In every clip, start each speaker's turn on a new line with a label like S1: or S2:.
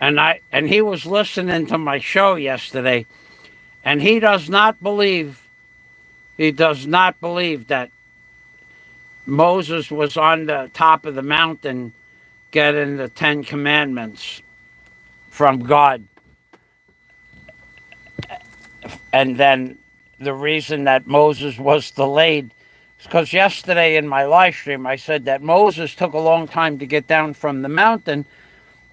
S1: And he was listening to my show yesterday, and he does not believe that Moses was on the top of the mountain getting the 10 Commandments from God. And then the reason that Moses was delayed is because yesterday in my live stream I said that Moses took a long time to get down from the mountain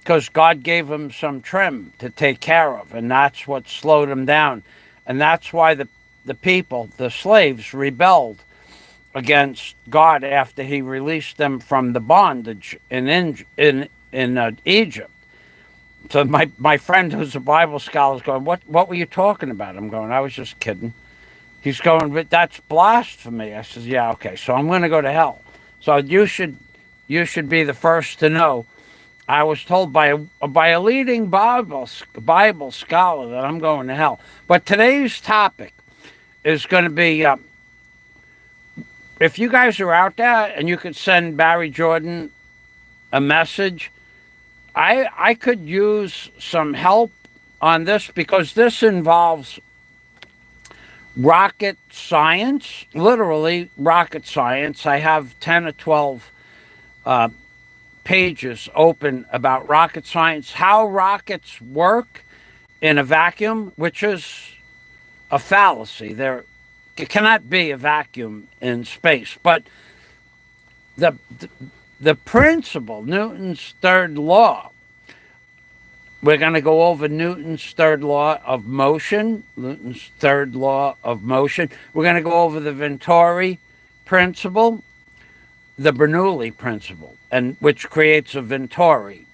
S1: because God gave him some trim to take care of, and that's what slowed him down. And that's why the people, the slaves, rebelled against God after he released them from the bondage in Egypt. So my friend who's a Bible scholar is going, what were you talking about? I'm going, I was just kidding. He's going, but that's blasphemy. I says, yeah, okay, so I'm going to go to hell. So you should be the first to know. I was told by a leading Bible scholar that I'm going to hell. But today's topic is going to be, if you guys are out there and you could send Barry Jordan a message, I could use some help on this because this involves rocket science, literally rocket science. I have 10 or 12 pages open about rocket science, how rockets work in a vacuum, which is a fallacy. There cannot be a vacuum in space, but the principle, Newton's third law. We're going to go over Newton's third law of motion, Newton's third law of motion. We're going to go over the Venturi principle, the Bernoulli principle, and which creates a Venturi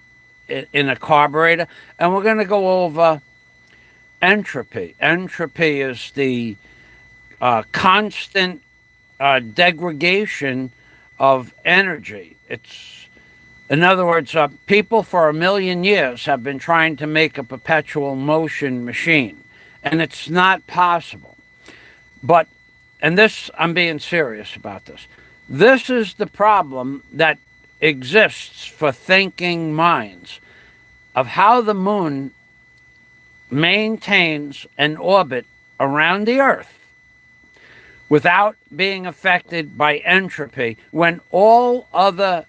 S1: in a carburetor. And we're going to go over entropy. Entropy is the constant degradation of energy. In other words, people for 1 million years have been trying to make a perpetual motion machine, and it's not possible. But, and this, I'm being serious about this. This is the problem that exists for thinking minds of how the moon maintains an orbit around the Earth without being affected by entropy when all other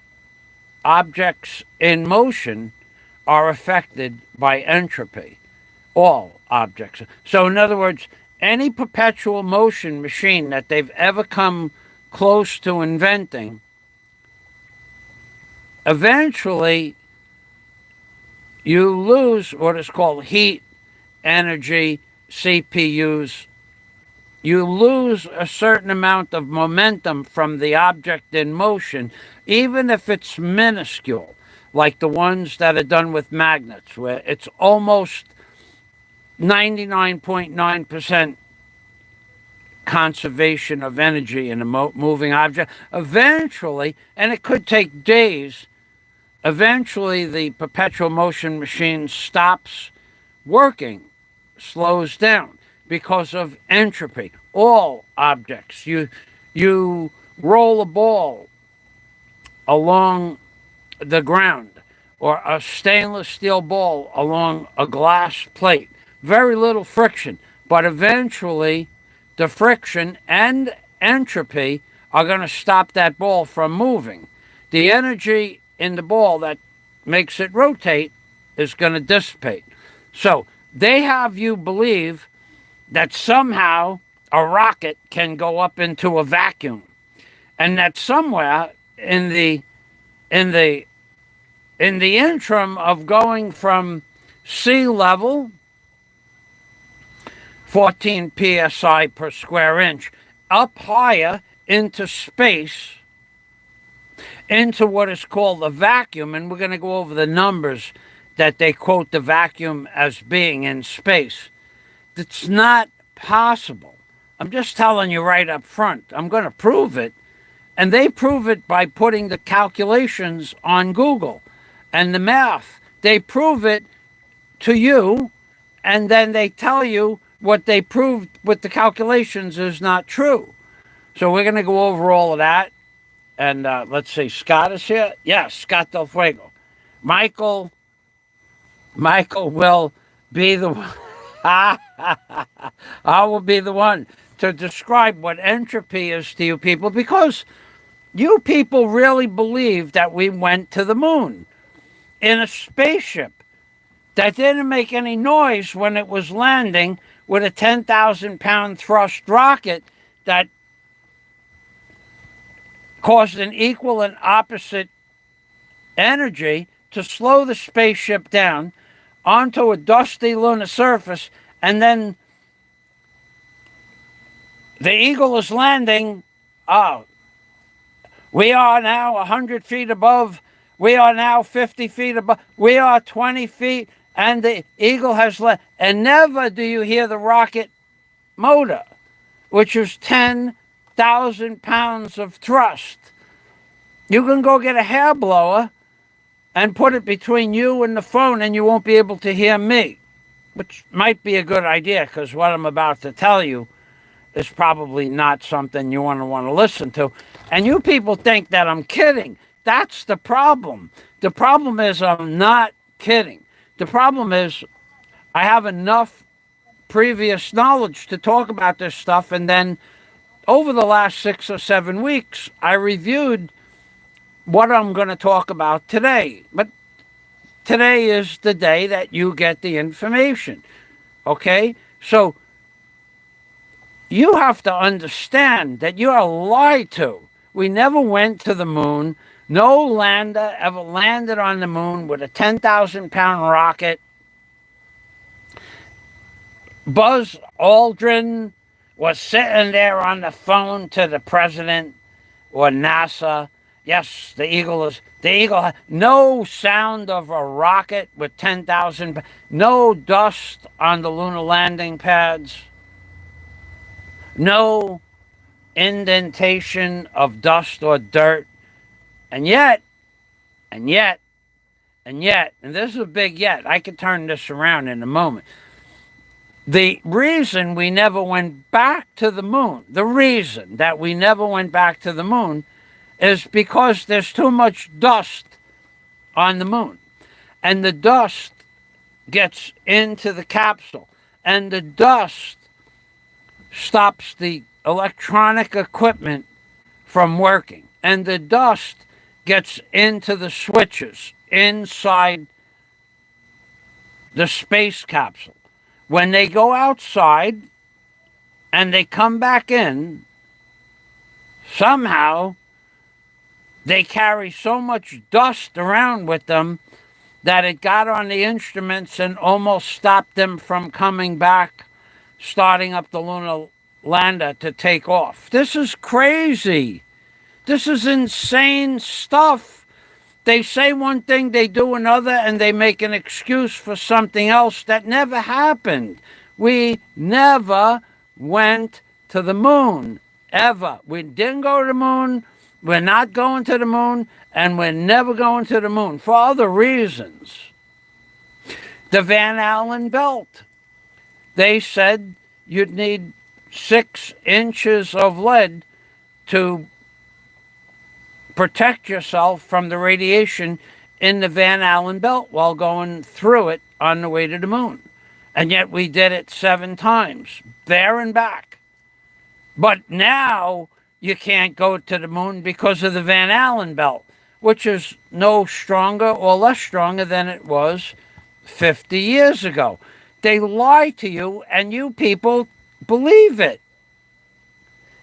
S1: objects in motion are affected by entropy. All objects. So in other words, any perpetual motion machine that they've ever come close to inventing, eventually you lose what is called heat, energy, CPUs. You lose a certain amount of momentum from the object in motion, even if it's minuscule, like the ones that are done with magnets, where it's almost 99.9% conservation of energy in a moving object. Eventually, and it could take days, eventually the perpetual motion machine stops working, slows down because of entropy. All objects. You roll a ball along the ground or a stainless steel ball along a glass plate. Very little friction, but eventually the friction and entropy are going to stop that ball from moving. The energy in the ball that makes it rotate is going to dissipate. So they have you believe that somehow a rocket can go up into a vacuum, and that somewhere in the interim of going from sea level, 14 psi per square inch, up higher into space, into what is called a vacuum, and we're going to go over the numbers that they quote the vacuum as being in space. It's not possible. I'm just telling you right up front. I'm going to prove it. And they prove it by putting the calculations on Google and the math. They prove it to you, and then they tell you what they proved with the calculations is not true. So we're going to go over all of that. And let's see, Scott is here? Yes, Scott Del Fuego. Michael Michael will be the one. I will be the one to describe what entropy is to you people, because you people really believe that we went to the moon in a spaceship that didn't make any noise when it was landing with a 10,000-pound thrust rocket that caused an equal and opposite energy to slow the spaceship down onto a dusty lunar surface, and then the Eagle is landing. Oh, we are now 100 feet above. We are now 50 feet above. We are 20 feet, and the Eagle has left. And never do you hear the rocket motor, which is 10,000 pounds of thrust. You can go get a hair blower and put it between you and the phone, and you won't be able to hear me, which might be a good idea, because what I'm about to tell you is probably not something you want to listen to. And you people think that I'm kidding. That's the problem. The problem is I'm not kidding. The problem is I have enough previous knowledge to talk about this stuff, and then over the last 6 or 7 weeks, I reviewed what I'm going to talk about today. But today is the day that you get the information. Okay? So you have to understand that you are lied to. We never went to the moon. No lander ever landed on the moon with a 10,000-pound rocket. Buzz Aldrin was sitting there on the phone to the president or NASA. Yes, the Eagle no sound of a rocket with 10,000, no dust on the lunar landing pads, no indentation of dust or dirt. And yet, and this is a big yet. I could turn this around in a moment. The reason we never went back to the moon, is because there's too much dust on the moon. And the dust gets into the capsule. And the dust stops the electronic equipment from working. And the dust gets into the switches inside the space capsule. When they go outside and they come back in, somehow they carry so much dust around with them that it got on the instruments and almost stopped them from coming back, starting up the lunar lander to take off. This is crazy. This is insane stuff. They say one thing, they do another, and they make an excuse for something else that never happened. We never went to the moon, ever. We didn't go to the moon, we're not going to the moon, and we're never going to the moon for other reasons. The Van Allen belt. They said you'd need 6 inches of lead to protect yourself from the radiation in the Van Allen belt while going through it on the way to the moon. And yet we did it 7 times, there and back. But now you can't go to the moon because of the Van Allen belt, which is no stronger or less stronger than it was 50 years ago. They lie to you, and you people believe it.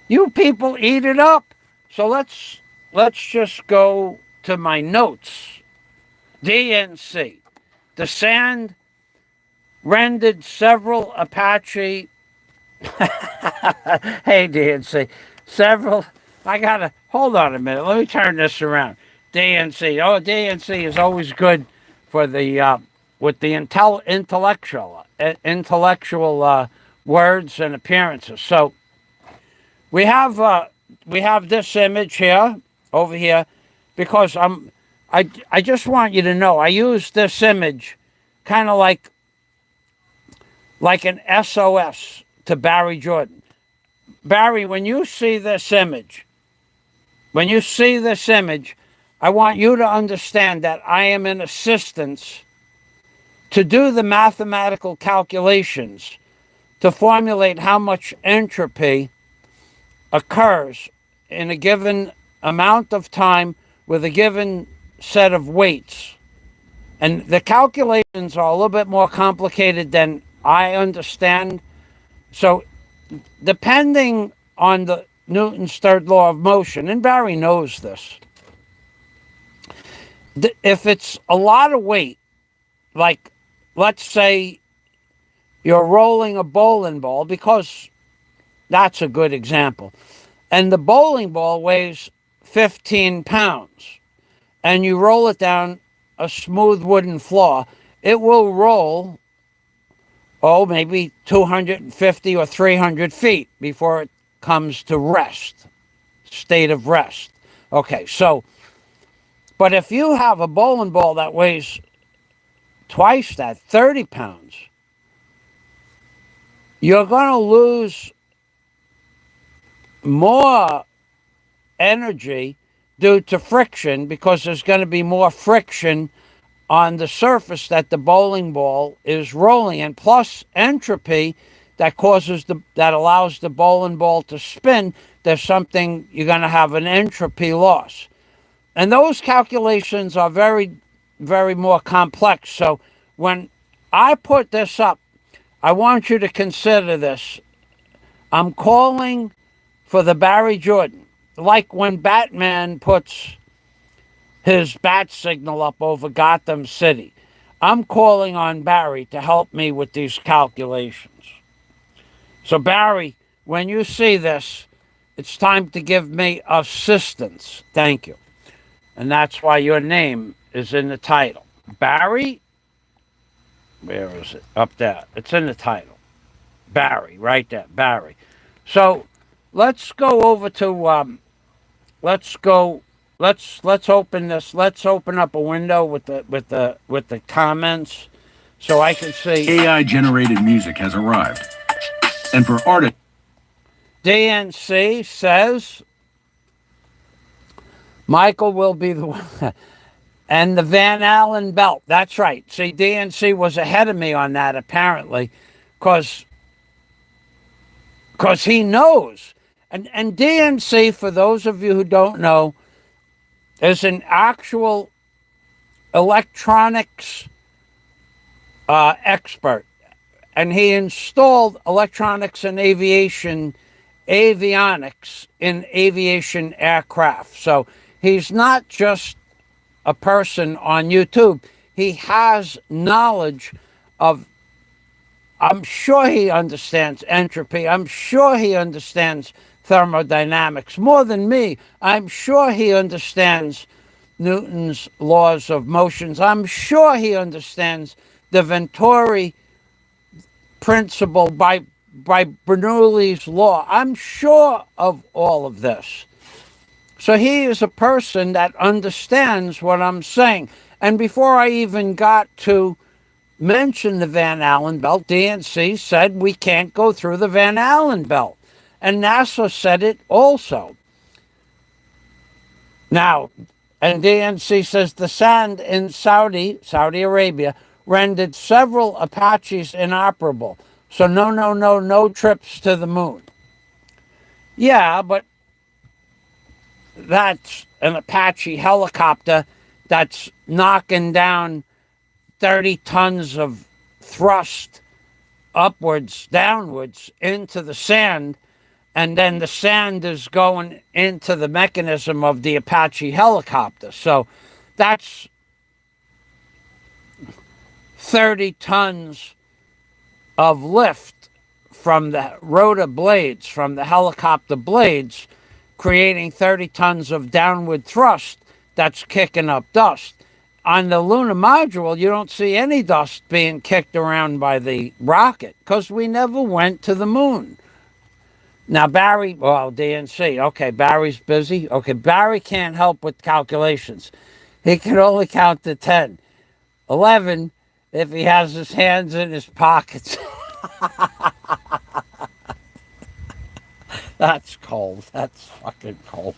S1: You people eat it up. So let's just go to my notes. DNC. The sand rendered several Apache. Hey, DNC. Hold on a minute. Let me turn this around. DNC. Oh, DNC is always good for the, with the intellectual words and appearances. So we have this image here, over here, because I just want you to know I use this image kind of like an SOS to Barry Jordan. Barry, when you see this image, I want you to understand that I am in assistance to do the mathematical calculations to formulate how much entropy occurs in a given amount of time with a given set of weights. And the calculations are a little bit more complicated than I understand. So depending on the Newton's third law of motion, and Barry knows this, if it's a lot of weight, like let's say you're rolling a bowling ball, because that's a good example, and the bowling ball weighs 15 pounds, and you roll it down a smooth wooden floor, it will roll, maybe 250 or 300 feet before it comes to rest, state of rest. Okay, so, but if you have a bowling ball that weighs twice that, 30 pounds, you're going to lose more energy due to friction, because there's going to be more friction on the surface that the bowling ball is rolling in, plus entropy that allows the bowling ball to spin. There's something, you're going to have an entropy loss. And those calculations are very, very more complex. So when I put this up, I want you to consider this. I'm calling for the Barry Jordan. Like when Batman puts his bat signal up over Gotham City, I'm calling on Barry to help me with these calculations. So Barry, when you see this, it's time to give me assistance. Thank you. And that's why your name is in the title. Barry, where is it? Up there. It's in the title. Barry, right there, Barry. So let's go over to, let's open this. Let's open up a window with the comments so I can see.
S2: AI generated music has arrived. And for artists,
S1: DNC says Michael will be the one. And the Van Allen belt. That's right. See, DNC was ahead of me on that, apparently, because he knows. And DNC, for those of you who don't know, is an actual electronics expert. And he installed electronics and avionics in aviation aircraft. So he's not just a person on YouTube. He has knowledge of, I'm sure he understands entropy. I'm sure he understands thermodynamics more than me. I'm sure he understands Newton's laws of motions. I'm sure he understands the Venturi principle by Bernoulli's law. I'm sure of all of this. So he is a person that understands what I'm saying. And before I even got to mention the Van Allen belt, DNC said we can't go through the Van Allen belt. And NASA said it also. Now, and DNC says the sand in Saudi Arabia rendered several Apaches inoperable. So no trips to the moon. Yeah, but that's an Apache helicopter that's knocking down 30 tons of thrust downwards into the sand, and then the sand is going into the mechanism of the Apache helicopter. So that's 30 tons of lift from the rotor blades, from the helicopter blades, creating 30 tons of downward thrust that's kicking up dust. On the lunar module, you don't see any dust being kicked around by the rocket because we never went to the moon. Now, Barry, DNC, okay, Barry's busy. Okay, Barry can't help with calculations. He can only count to 10. 11 if he has his hands in his pockets. That's cold. That's fucking cold.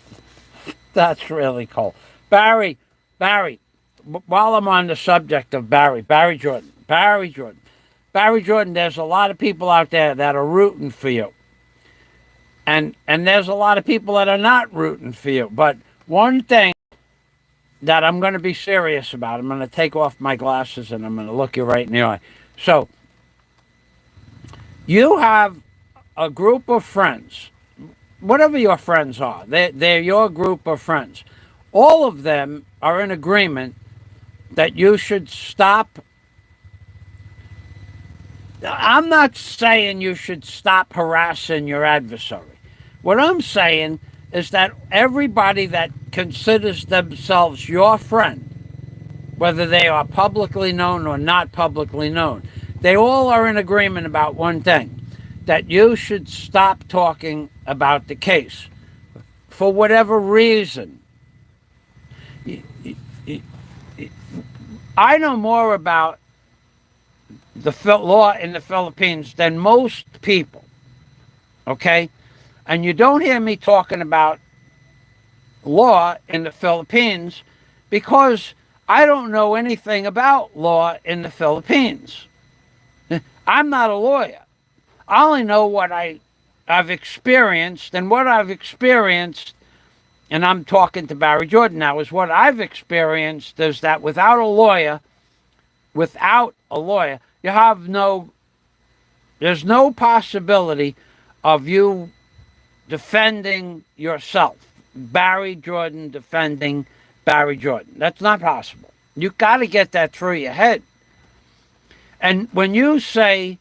S1: That's really cold. Barry, while I'm on the subject of Barry Jordan, Barry Jordan. Barry Jordan, there's a lot of people out there that are rooting for you. And there's a lot of people that are not rooting for you. But one thing that I'm going to be serious about, I'm going to take off my glasses and I'm going to look you right in the eye. So, you have a group of friends, whatever your friends are, they're your group of friends. All of them are in agreement that you should stop. I'm not saying you should stop harassing your adversary. What I'm saying is that everybody that considers themselves your friend, whether they are publicly known or not publicly known, they all are in agreement about one thing, that you should stop talking about the case for whatever reason. I know more about the law in the Philippines than most people, okay? And you don't hear me talking about law in the Philippines because I don't know anything about law in the Philippines. I'm not a lawyer. I only know what I've experienced, and what I've experienced, and I'm talking to Barry Jordan now, is what I've experienced is that without a lawyer, you have there's no possibility of you defending yourself. Barry Jordan defending Barry Jordan. That's not possible. You got to get that through your head. And when you say,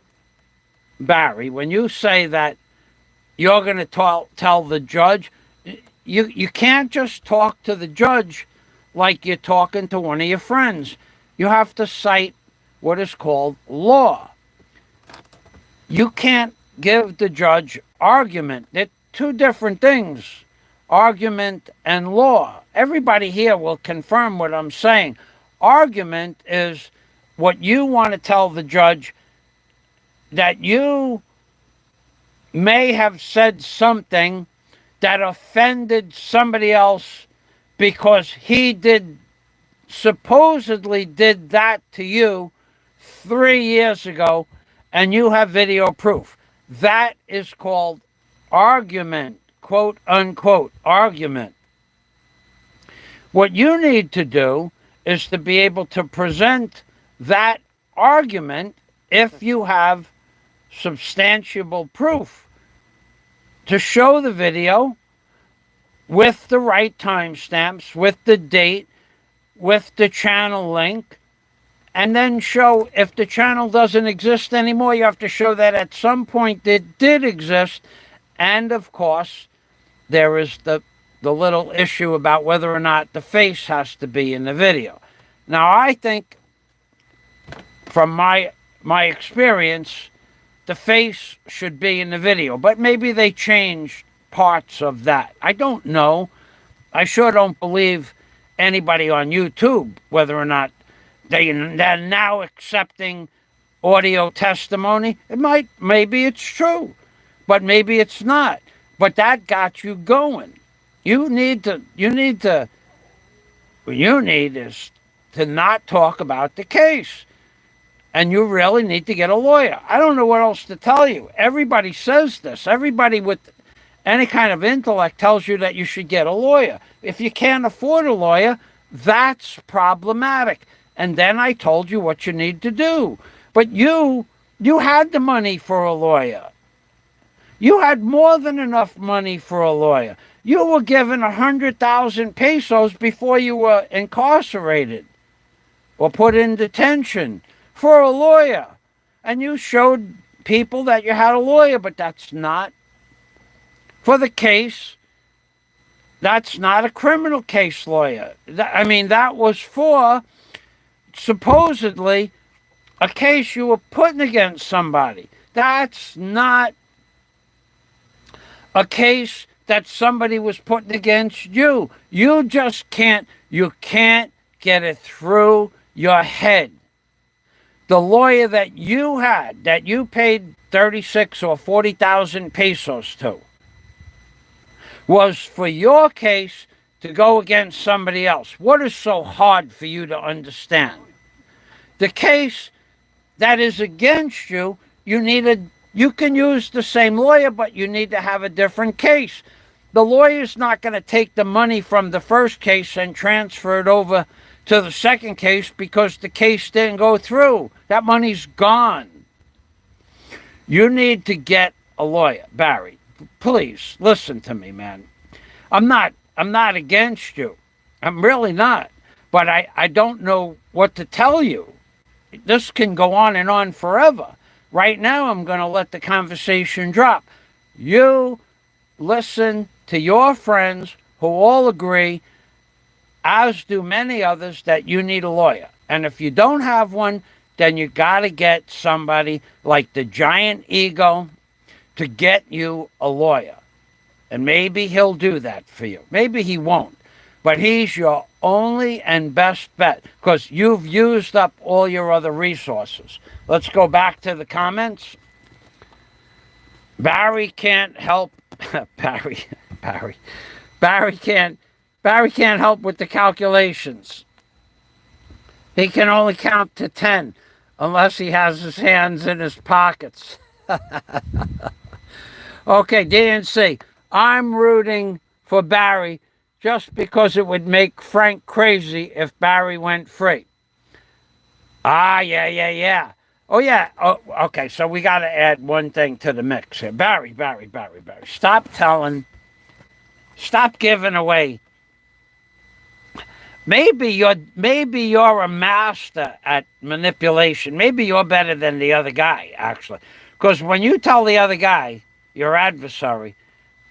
S1: Barry, when you say that you're going to tell the judge, you can't just talk to the judge like you're talking to one of your friends. You have to cite what is called law. You can't give the judge argument. They're two different things, argument and law. Everybody here will confirm what I'm saying. Argument is what you want to tell the judge, that you may have said something that offended somebody else because he supposedly did that to you 3 years ago, and you have video proof. That is called argument, quote unquote, argument. What you need to do is to be able to present that argument if you have substantiable proof, to show the video with the right timestamps, with the date, with the channel link, and then show if the channel doesn't exist anymore, you have to show that at some point it did exist. And of course, there is the little issue about whether or not the face has to be in the video. Now, I think from my experience, the face should be in the video, but maybe they changed parts of that. I don't know. I sure don't believe anybody on YouTube, whether or not they're now accepting audio testimony. Maybe it's true, but maybe it's not. But that got you going. What you need is to not talk about the case. And you really need to get a lawyer. I don't know what else to tell you. Everybody says this. Everybody with any kind of intellect tells you that you should get a lawyer. If you can't afford a lawyer, that's problematic. And then I told you what you need to do. But you had the money for a lawyer. You had more than enough money for a lawyer. You were given 100,000 pesos before you were incarcerated or put in detention for a lawyer. And you showed people that you had a lawyer, but that's not for the case. That's not a criminal case lawyer. That was for supposedly a case you were putting against somebody. That's not a case that somebody was putting against you. You can't get it through your head. The lawyer that you had, that you paid 36 or 40,000 pesos to, was for your case to go against somebody else. What is so hard for you to understand? The case that is against you, you can use the same lawyer, but you need to have a different case. The lawyer's not going to take the money from the first case and transfer it over to the second case because the case didn't go through. That money's gone. You need to get a lawyer. Barry, please listen to me, man. I'm not against you. I'm really not. But I don't know what to tell you. This can go on and on forever. Right now, I'm going to let the conversation drop. You listen to your friends who all agree, as do many others, that you need a lawyer. And if you don't have one, then you got to get somebody like the Giant Ego to get you a lawyer. And maybe he'll do that for you. Maybe he won't. But he's your only and best bet because you've used up all your other resources. Let's go back to the comments. Barry can't help. Barry can't help with the calculations. He can only count to 10 unless he has his hands in his pockets. Okay, DNC. I'm rooting for Barry just because it would make Frank crazy if Barry went free. Yeah. Oh, yeah. Oh, okay, so we got to add one thing to the mix here. Barry. Stop giving away. Maybe you're a master at manipulation. Maybe you're better than the other guy, actually. Because when you tell the other guy, your adversary,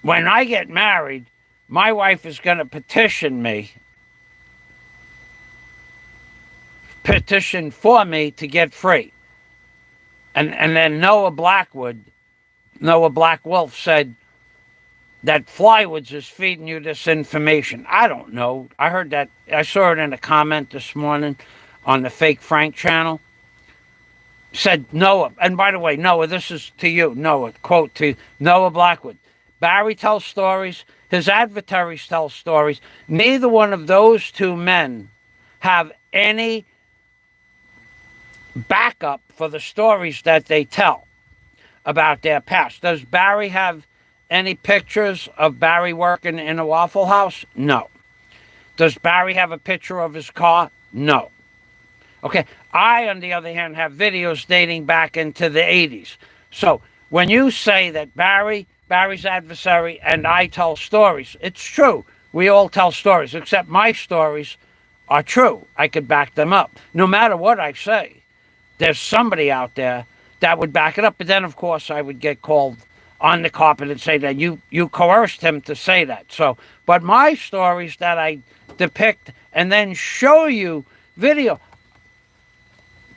S1: when I get married, my wife is going to petition for me to get free. And then Noah Black Wolf said that Flywoods is feeding you this information. I don't know. I heard that. I saw it in a comment this morning on the Fake Frank channel. Said Noah, and by the way, Noah, this is to you, Noah, quote to Noah Blackwood. Barry tells stories. His adversaries tell stories. Neither one of those two men have any backup for the stories that they tell about their past. Does Barry have any pictures of Barry working in a Waffle House? No. Does Barry have a picture of his car? No. Okay. I, on the other hand, have videos dating back into the 80s. So when you say that Barry's adversary, and I tell stories, it's true. We all tell stories, except my stories are true. I could back them up. No matter what I say, there's somebody out there that would back it up. But then, of course, I would get called on the carpet and say that you coerced him to say that. So, but my stories that I depict and then show you video,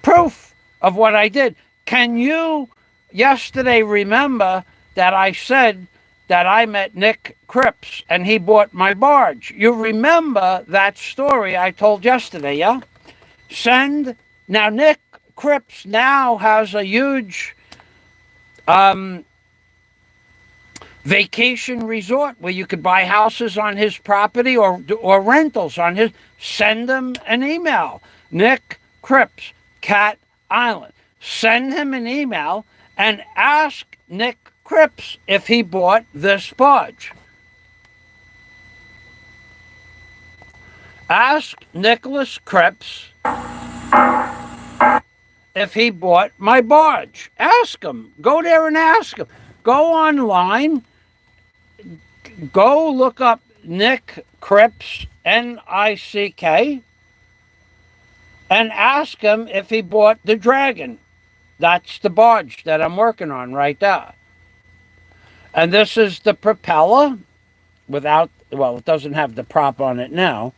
S1: proof of what I did. Can you yesterday remember that I said that I met Nick Cripps and he bought my barge? You remember that story I told yesterday, yeah? Now Nick Cripps now has a huge vacation resort where you could buy houses on his property or rentals on his. Send him an email. Nick Cripps, Cat Island. Send him an email and ask Nick Cripps if he bought this barge. Ask Nicholas Cripps if he bought my barge. Ask him. Go there and ask him. Go online. Go look up Nick Cripps, N-I-C-K, and ask him if he bought the Dragon. That's the barge that I'm working on right there. And this is the propeller without, well, it doesn't have the prop on it now.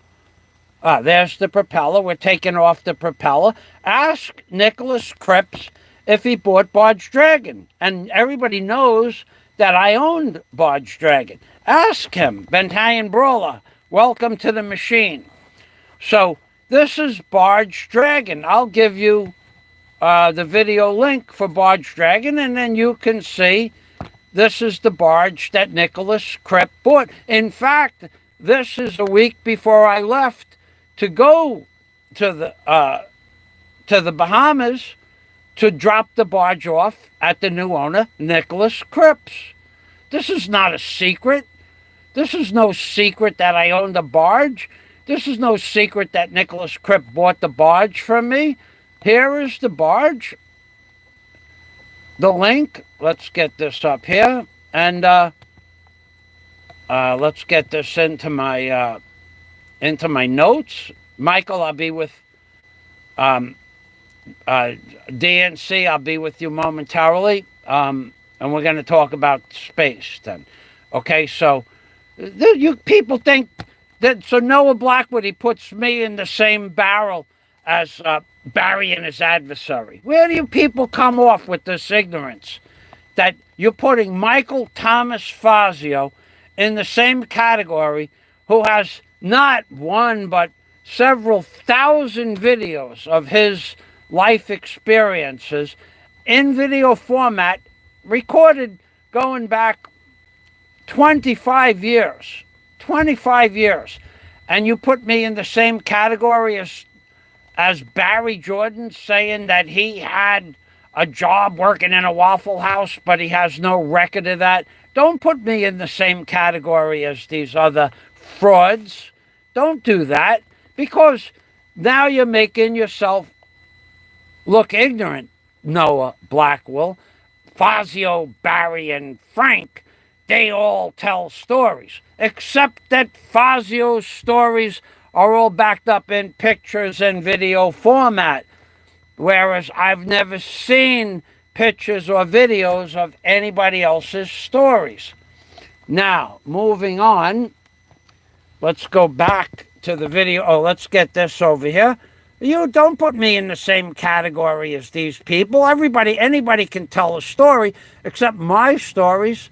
S1: There's the propeller. We're taking off the propeller. Ask Nicholas Cripps if he bought Barge Dragon. And everybody knows that I owned Barge Dragon. Ask him. Bentalion Brawler, welcome to the machine. So this is Barge Dragon. I'll give you the video link for Barge Dragon, and then you can see this is the barge that Nicholas Cripps bought. In fact, this is a week before I left to go to the Bahamas to drop the barge off at the new owner, Nicholas Cripps. This is not a secret. This is no secret that I owned the barge. This is no secret that Nicholas Cripps bought the barge from me. Here is the barge. The link. Let's get this up here. And let's get this into my notes. Michael, I'll be with DNC. I'll be with you momentarily. And we're going to talk about space then. Okay, so you people think that, so Noah Blackwood, he puts me in the same barrel as Barry and his adversary. Where do you people come off with this ignorance? That you're putting Michael Thomas Fazio in the same category, who has not one but several thousand videos of his life experiences in video format, recorded going back 25 years. 25 years. And you put me in the same category as Barry Jordan, saying that he had a job working in a Waffle House, but he has no record of that. Don't put me in the same category as these other frauds. Don't do that, because now you're making yourself look ignorant, Noah Blackwell. Fazio, Barry, and Frank, they all tell stories, except that Fazio's stories are all backed up in pictures and video format, whereas I've never seen pictures or videos of anybody else's stories. Now, moving on, let's go back to the video. Oh, let's get this over here. You don't put me in the same category as these people. Anybody can tell a story, except my stories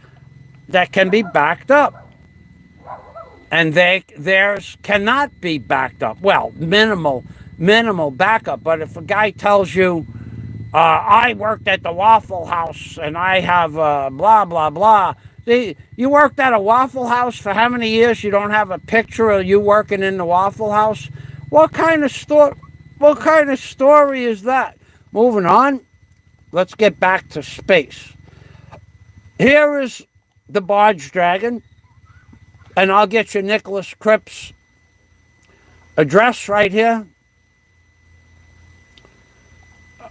S1: that can be backed up. And theirs cannot be backed up. Well, minimal backup. But if a guy tells you, I worked at the Waffle House and I have blah, blah, blah. You worked at a Waffle House for how many years? You don't have a picture of you working in the Waffle House? What kind of story is that? Moving on, let's get back to space. Here is the Barge Dragon, and I'll get you Nicholas Cripps' address right here.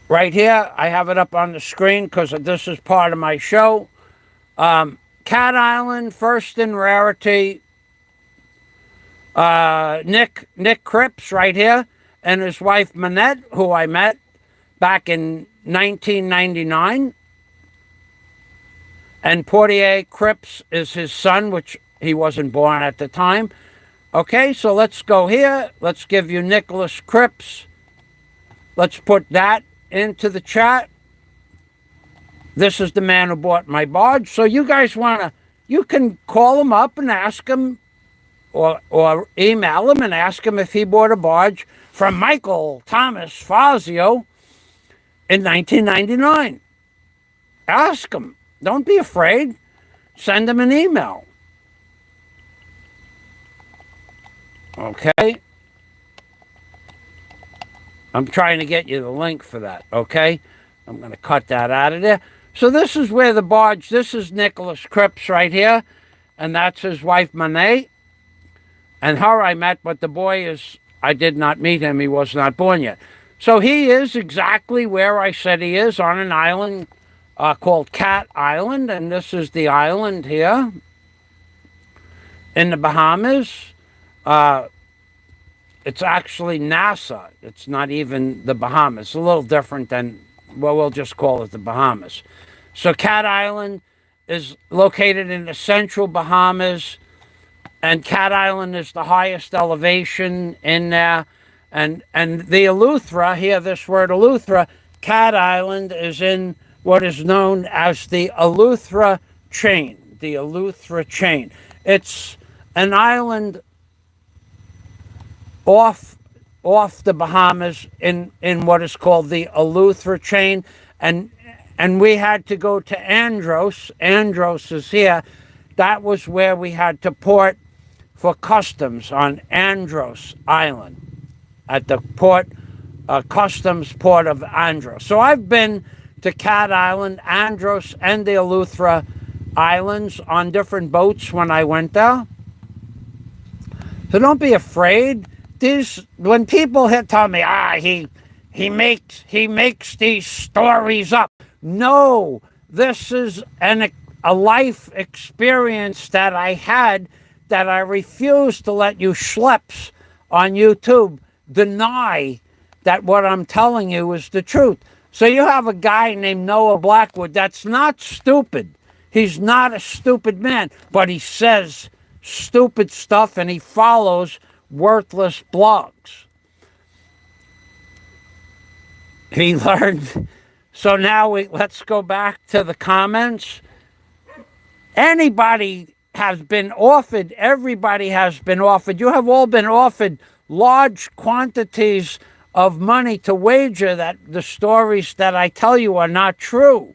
S1: Right here, I have it up on the screen because this is part of my show. Cat Island, first in rarity. Nick Cripps right here, and his wife Manette, who I met back in 1999. And Portier Cripps is his son, which he wasn't born at the time. Okay, so let's go here. Let's give you Nicholas Cripps. Let's put that into the chat. This is the man who bought my barge. So you guys you can call him up and ask him, or email him and ask him if he bought a barge from Michael Thomas Fazio in 1999. Ask him. Don't be afraid. Send him an email. Okay? I'm trying to get you the link for that, okay? I'm going to cut that out of there. So this is where the barge, this is Nicholas Cripps right here, and that's his wife, Monet. And her I met, but the boy I did not meet him. He was not born yet. So he is exactly where I said he is, on an island called Cat Island, and this is the island here in the Bahamas. It's actually NASA. It's not even the Bahamas. It's a little different than, well, we'll just call it the Bahamas. So Cat Island is located in the central Bahamas, and Cat Island is the highest elevation in there. And the Eleuthera, here, this word Eleuthera, Cat Island is in what is known as the Eleuthera chain. The Eleuthera chain. It's an island off the Bahamas in what is called the Eleuthera chain, and we had to go to Andros. Andros is here. That was where we had to port for customs, on Andros Island, at the port customs port of Andros. So I've been to Cat Island, Andros, and the Eleuthera Islands on different boats when I went there. So don't be afraid. When people tell me, he makes these stories up. No, this is a life experience that I had that I refuse to let you schleps on YouTube deny that what I'm telling you is the truth. So you have a guy named Noah Blackwood that's not stupid. He's not a stupid man, but he says stupid stuff and he follows worthless blogs. He learned. So now let's go back to the comments. Everybody has been offered. You have all been offered large quantities of money to wager that the stories that I tell you are not true.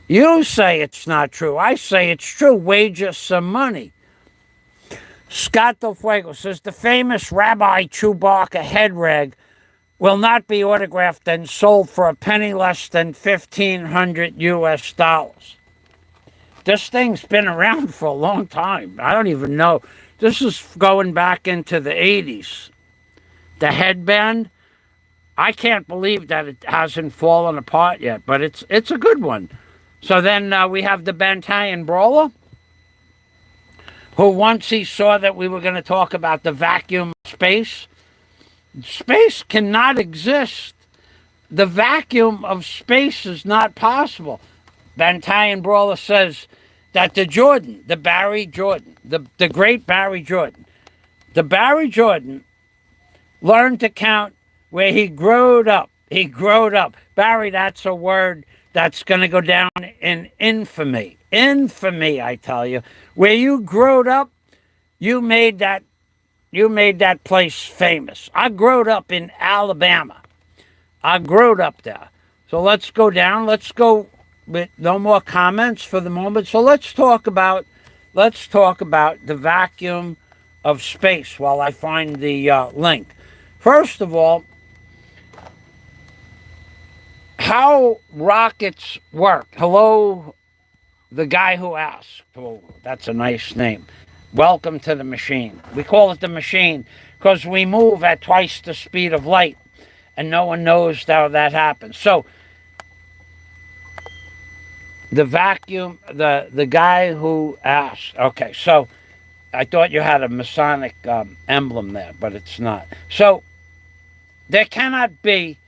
S1: You say it's not true. I say it's true. Wager some money. Scott Del Fuego says the famous Rabbi Chewbacca head rag will not be autographed and sold for a penny less than $1,500 US. This thing's been around for a long time. I don't even know. This is going back into the 80s. The headband, I can't believe that it hasn't fallen apart yet, but it's a good one. So then we have the Bantayan Brawler, who once he saw that we were going to talk about the vacuum of space. Space cannot exist. The vacuum of space is not possible. Bantayan Brawler says that the great Barry Jordan, the Barry Jordan learned to count where he growed up. Barry, that's a word that's going to go down in infamy. Infamy, I tell you. Where you growed up, you made that place famous. I growed up in Alabama. I growed up there. So let's go down. Let's go with no more comments for the moment. So let's talk about the vacuum of space while I find the link. First of all, how rockets work. Hello, the guy who asked. Oh, that's a nice name. Welcome to the machine. We call it the machine because we move at twice the speed of light, and no one knows how that happens. So the vacuum, the guy who asked. Okay, so I thought you had a Masonic emblem there, but it's not. So there cannot be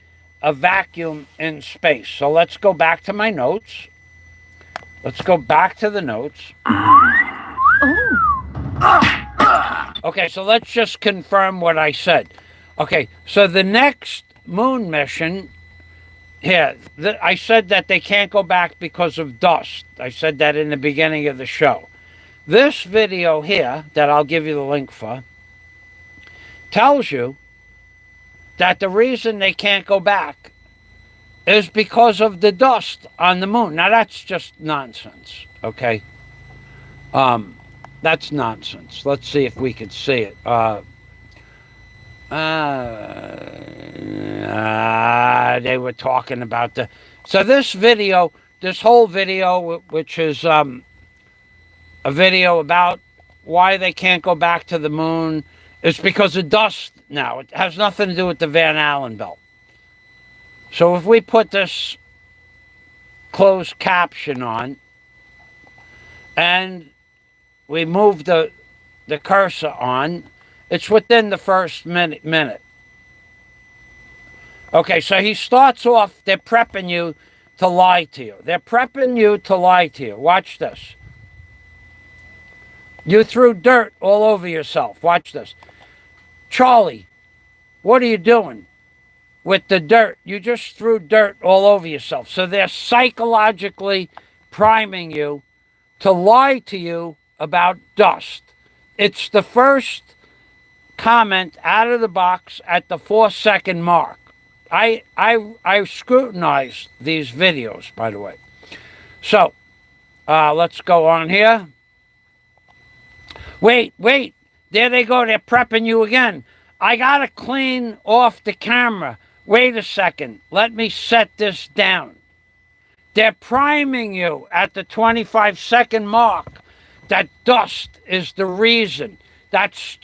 S1: a vacuum in space. So let's go back to my notes. Let's go back to the notes. Okay, so let's just confirm what I said. Okay, so the next moon mission here, I said that they can't go back because of dust. I said that in the beginning of the show. This video here, that I'll give you the link for, tells you that the reason they can't go back is because of the dust on the moon. Now, that's just nonsense, okay? That's nonsense. Let's see if we could see it. They were talking about So this whole video, which is a video about why they can't go back to the moon, is because of dust now. It has nothing to do with the Van Allen belt. So if we put this closed caption on and we move the cursor on, it's within the first minute. Okay, so he starts off, they're prepping you to lie to you. They're prepping you to lie to you. Watch this. You threw dirt all over yourself. Watch this. Charlie, what are you doing with the dirt? You just threw dirt all over yourself. So they're psychologically priming you to lie to you about dust. It's the first comment out of the box at the 4-second mark. I scrutinized these videos, by the way. So let's go on here. Wait. There they go. They're prepping you again. I got to clean off the camera. Wait a second. Let me set this down. They're priming you at the 25-second mark that dust is the reason. That's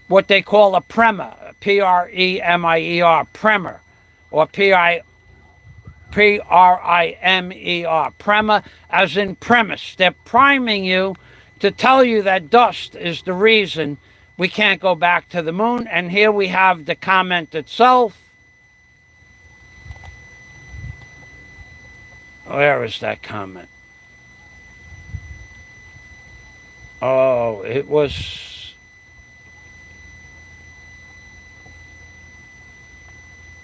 S1: what they call a prema, P-R-E-M-I-E-R, primer, or P-R-I-M-E-R, prema, as in premise. They're priming you to tell you that dust is the reason we can't go back to the moon. And here we have the comment itself. Where is that comment? Oh, it was...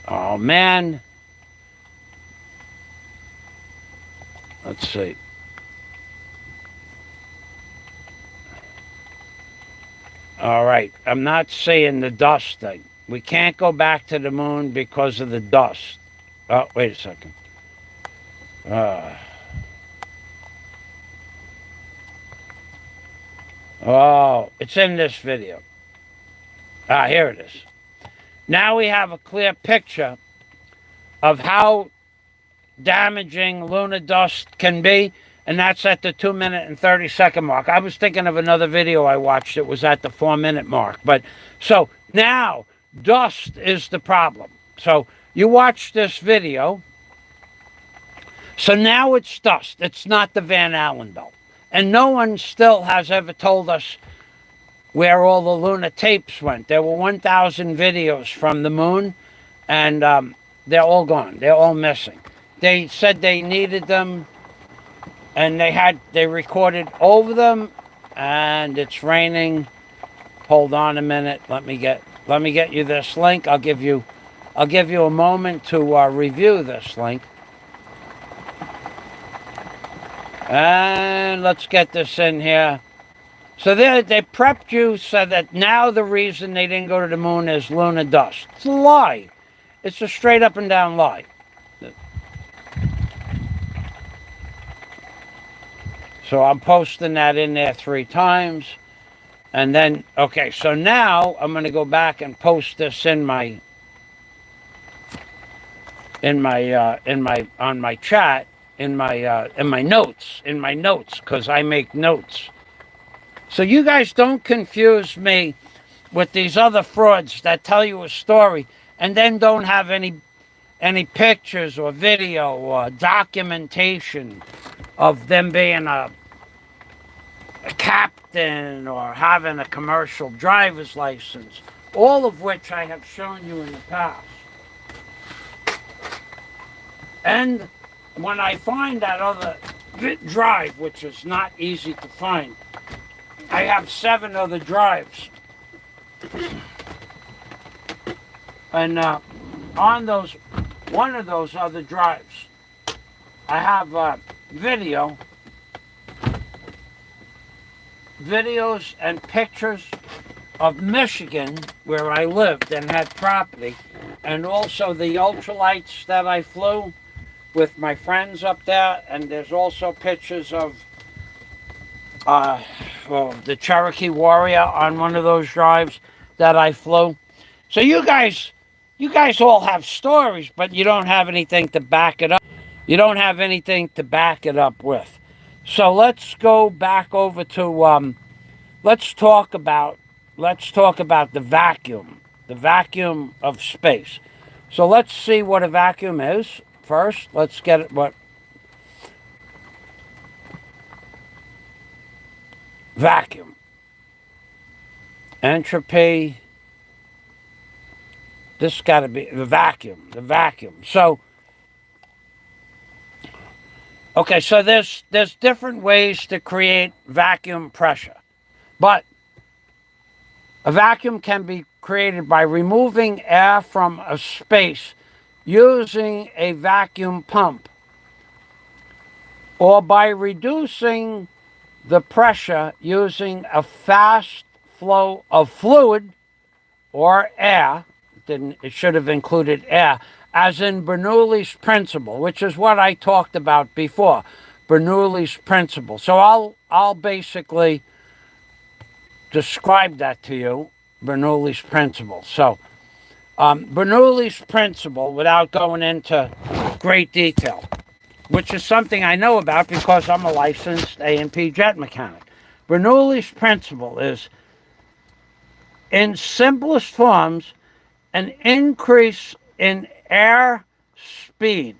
S1: Oh, man. Let's see. All right. I'm not saying the dust thing. We can't go back to the moon because of the dust. Oh, wait a second. Oh, it's in this video. Here it is. Now we have a clear picture of how damaging lunar dust can be, and that's at the 2-minute and 30-second mark. I was thinking of another video I watched that was at the 4-minute mark. But so now dust is the problem. So you watch this video. So now it's dust. It's not the Van Allen belt. And no one still has ever told us where all the lunar tapes went. There were 1,000 videos from the moon, and they're all gone. They're all missing. They said they needed them, and they recorded over them, and it's raining. Hold on a minute. Let me get you this link. I'll give you a moment to review this link. And let's get this in here. So they prepped you so that now the reason they didn't go to the moon is lunar dust. It's a lie. It's a straight up and down lie. So I'm posting that in there 3 times. And then, okay, so now I'm going to go back and post this on my chat. In my notes, because I make notes. So you guys don't confuse me with these other frauds that tell you a story and then don't have any pictures or video or documentation of them being a captain or having a commercial driver's license, all of which I have shown you in the past. And when I find that other drive, which is not easy to find, I have 7 other drives. And on one of those other drives, I have videos and pictures of Michigan, where I lived and had property, and also the ultralights that I flew with my friends up there. And there's also pictures of the Cherokee Warrior on one of those drives that I flew. So you guys all have stories, but you don't have anything to back it up. You don't have anything to back it up with. So let's go back over to let's talk about the vacuum of space. So let's see what a vacuum is first. Let's get it. What vacuum? Entropy. This got to be the vacuum. The vacuum. So. Okay, so there's different ways to create vacuum pressure. But a vacuum can be created by removing air from a space using a vacuum pump, or by reducing the pressure using a fast flow of fluid or air. It should have included air, as in Bernoulli's principle, which is what I talked about before, Bernoulli's principle. So I'll basically describe that to you Bernoulli's principle. So, Bernoulli's principle, without going into great detail, which is something I know about because I'm a licensed A&P jet mechanic. Bernoulli's principle is, in simplest forms, an increase in air speed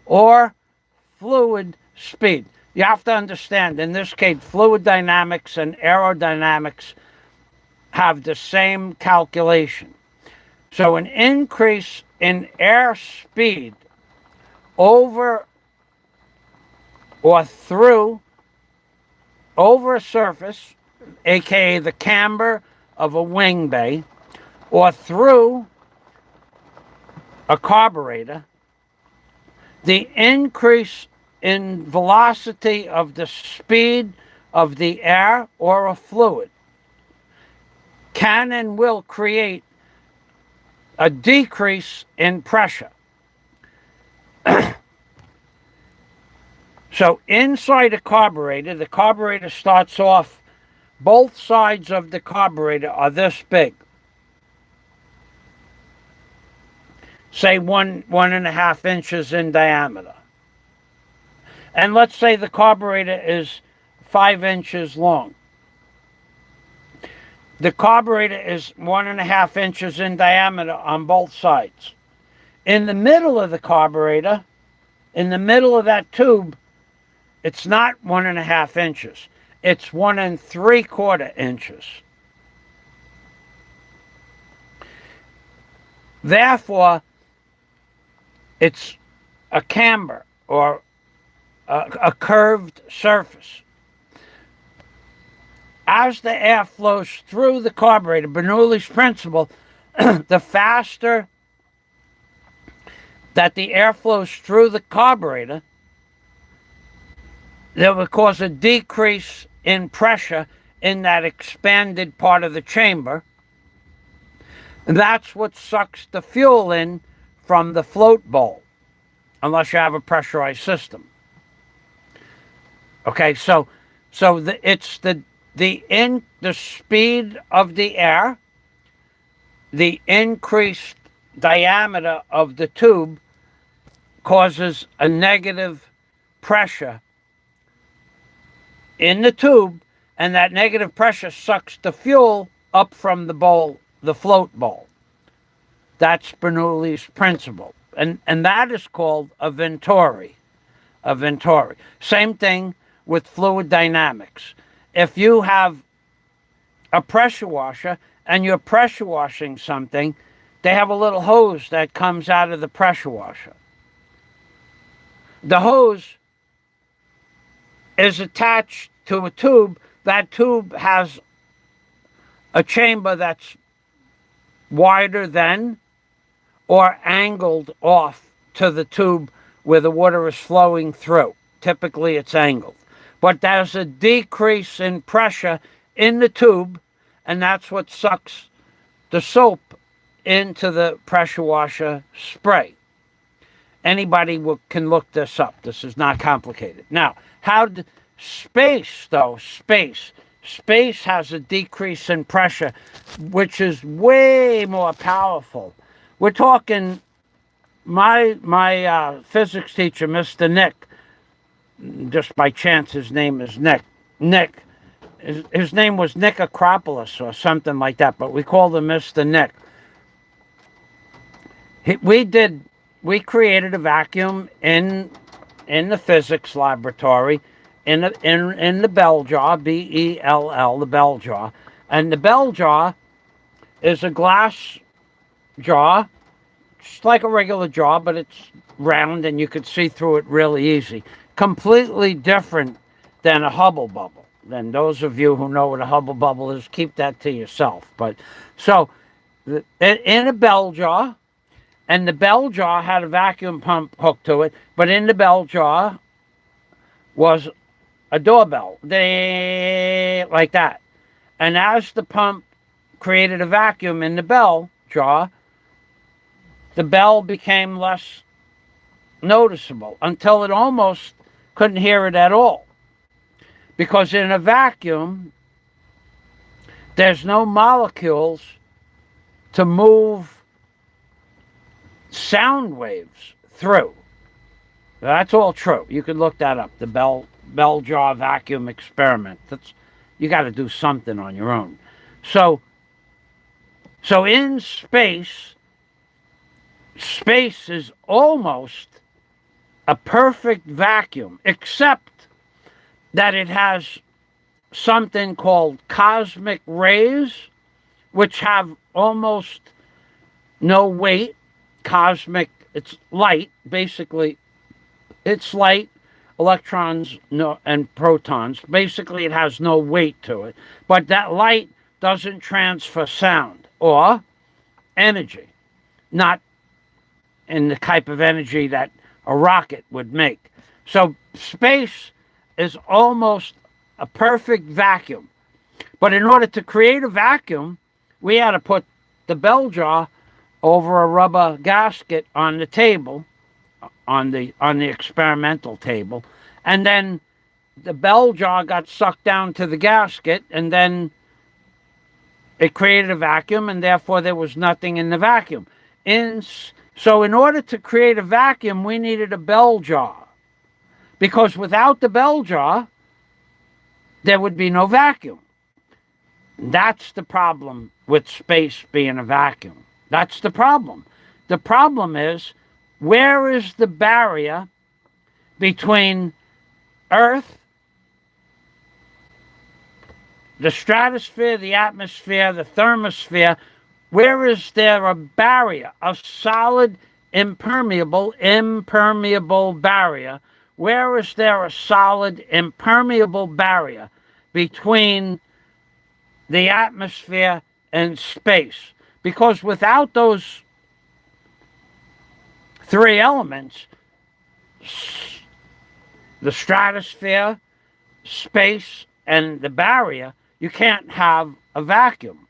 S1: or fluid speed. You have to understand, in this case, fluid dynamics and aerodynamics have the same calculation. So an increase in air speed over or through over a surface, aka the camber of a wing bay, or through a carburetor, the increase in velocity of the speed of the air or a fluid can and will create a decrease in pressure. So inside a carburetor, the carburetor starts off, both sides of the carburetor are this big. Say 1.5 inches in diameter. And let's say the carburetor is 5 inches long. The carburetor is 1.5 inches in diameter on both sides. In the middle of the carburetor, in the middle of that tube, it's not 1.5 inches. It's 1 3/4 inches. Therefore, it's a camber or a curved surface. As the air flows through the carburetor, Bernoulli's principle, the faster that the air flows through the carburetor, that will cause a decrease in pressure in that expanded part of the chamber. And that's what sucks the fuel in from the float bowl, unless you have a pressurized system. Okay, so it's the speed of the air, the increased diameter of the tube causes a negative pressure in the tube, and that negative pressure sucks the fuel up from the bowl, the float bowl. That's Bernoulli's principle. And that is called a Venturi. A Venturi. Same thing with fluid dynamics. If you have a pressure washer and you're pressure washing something, they have a little hose that comes out of the pressure washer. The hose is attached to a tube. That tube has a chamber that's wider than or angled off to the tube where the water is flowing through. Typically it's angled. But there's a decrease in pressure in the tube, and that's what sucks the soap into the pressure washer spray. Anybody can look this up. This is not complicated. Now, space has a decrease in pressure, which is way more powerful. We're talking, my physics teacher, Mr. Nick, just by chance his name is Nick. His name was Nick Acropolis or something like that, but we called him Mr. Nick. We created a vacuum in the physics laboratory in the bell jar, Bell, the bell jar. And the bell jar is a glass jar, just like a regular jar, but it's round and you could see through it really easy. Completely different than a Hubble bubble. And those of you who know what a Hubble bubble is, keep that to yourself. But so in a bell jar, and the bell jar had a vacuum pump hooked to it, but in the bell jar was a doorbell, like that. And as the pump created a vacuum in the bell jar, the bell became less noticeable until it almost couldn't hear it at all. Because in a vacuum, There's no molecules to move sound waves through. That's all true. You could look that up. The bell jar vacuum experiment. You got to do something on your own. So in space is almost a perfect vacuum, except that it has something called cosmic rays, which have almost no weight. Cosmic, it's light, basically. It's light, electrons and protons. Basically, it has no weight to it. But that light doesn't transfer sound or energy, not in the type of energy that a rocket would make. So space is almost a perfect vacuum. But in order to create a vacuum, we had to put the bell jar over a rubber gasket on the table, on the experimental table, and then the bell jar got sucked down to the gasket, and then it created a vacuum, and therefore there was nothing in the vacuum. So in order to create a vacuum, we needed a bell jar, because without the bell jar, there would be no vacuum. That's the problem with space being a vacuum. That's the problem. The problem is, where is the barrier between Earth, the stratosphere, the atmosphere, the thermosphere? Where is there a barrier, a solid, impermeable barrier? Where is there a solid, impermeable barrier between the atmosphere and space? Because without those three elements, the stratosphere, space, and the barrier, you can't have a vacuum.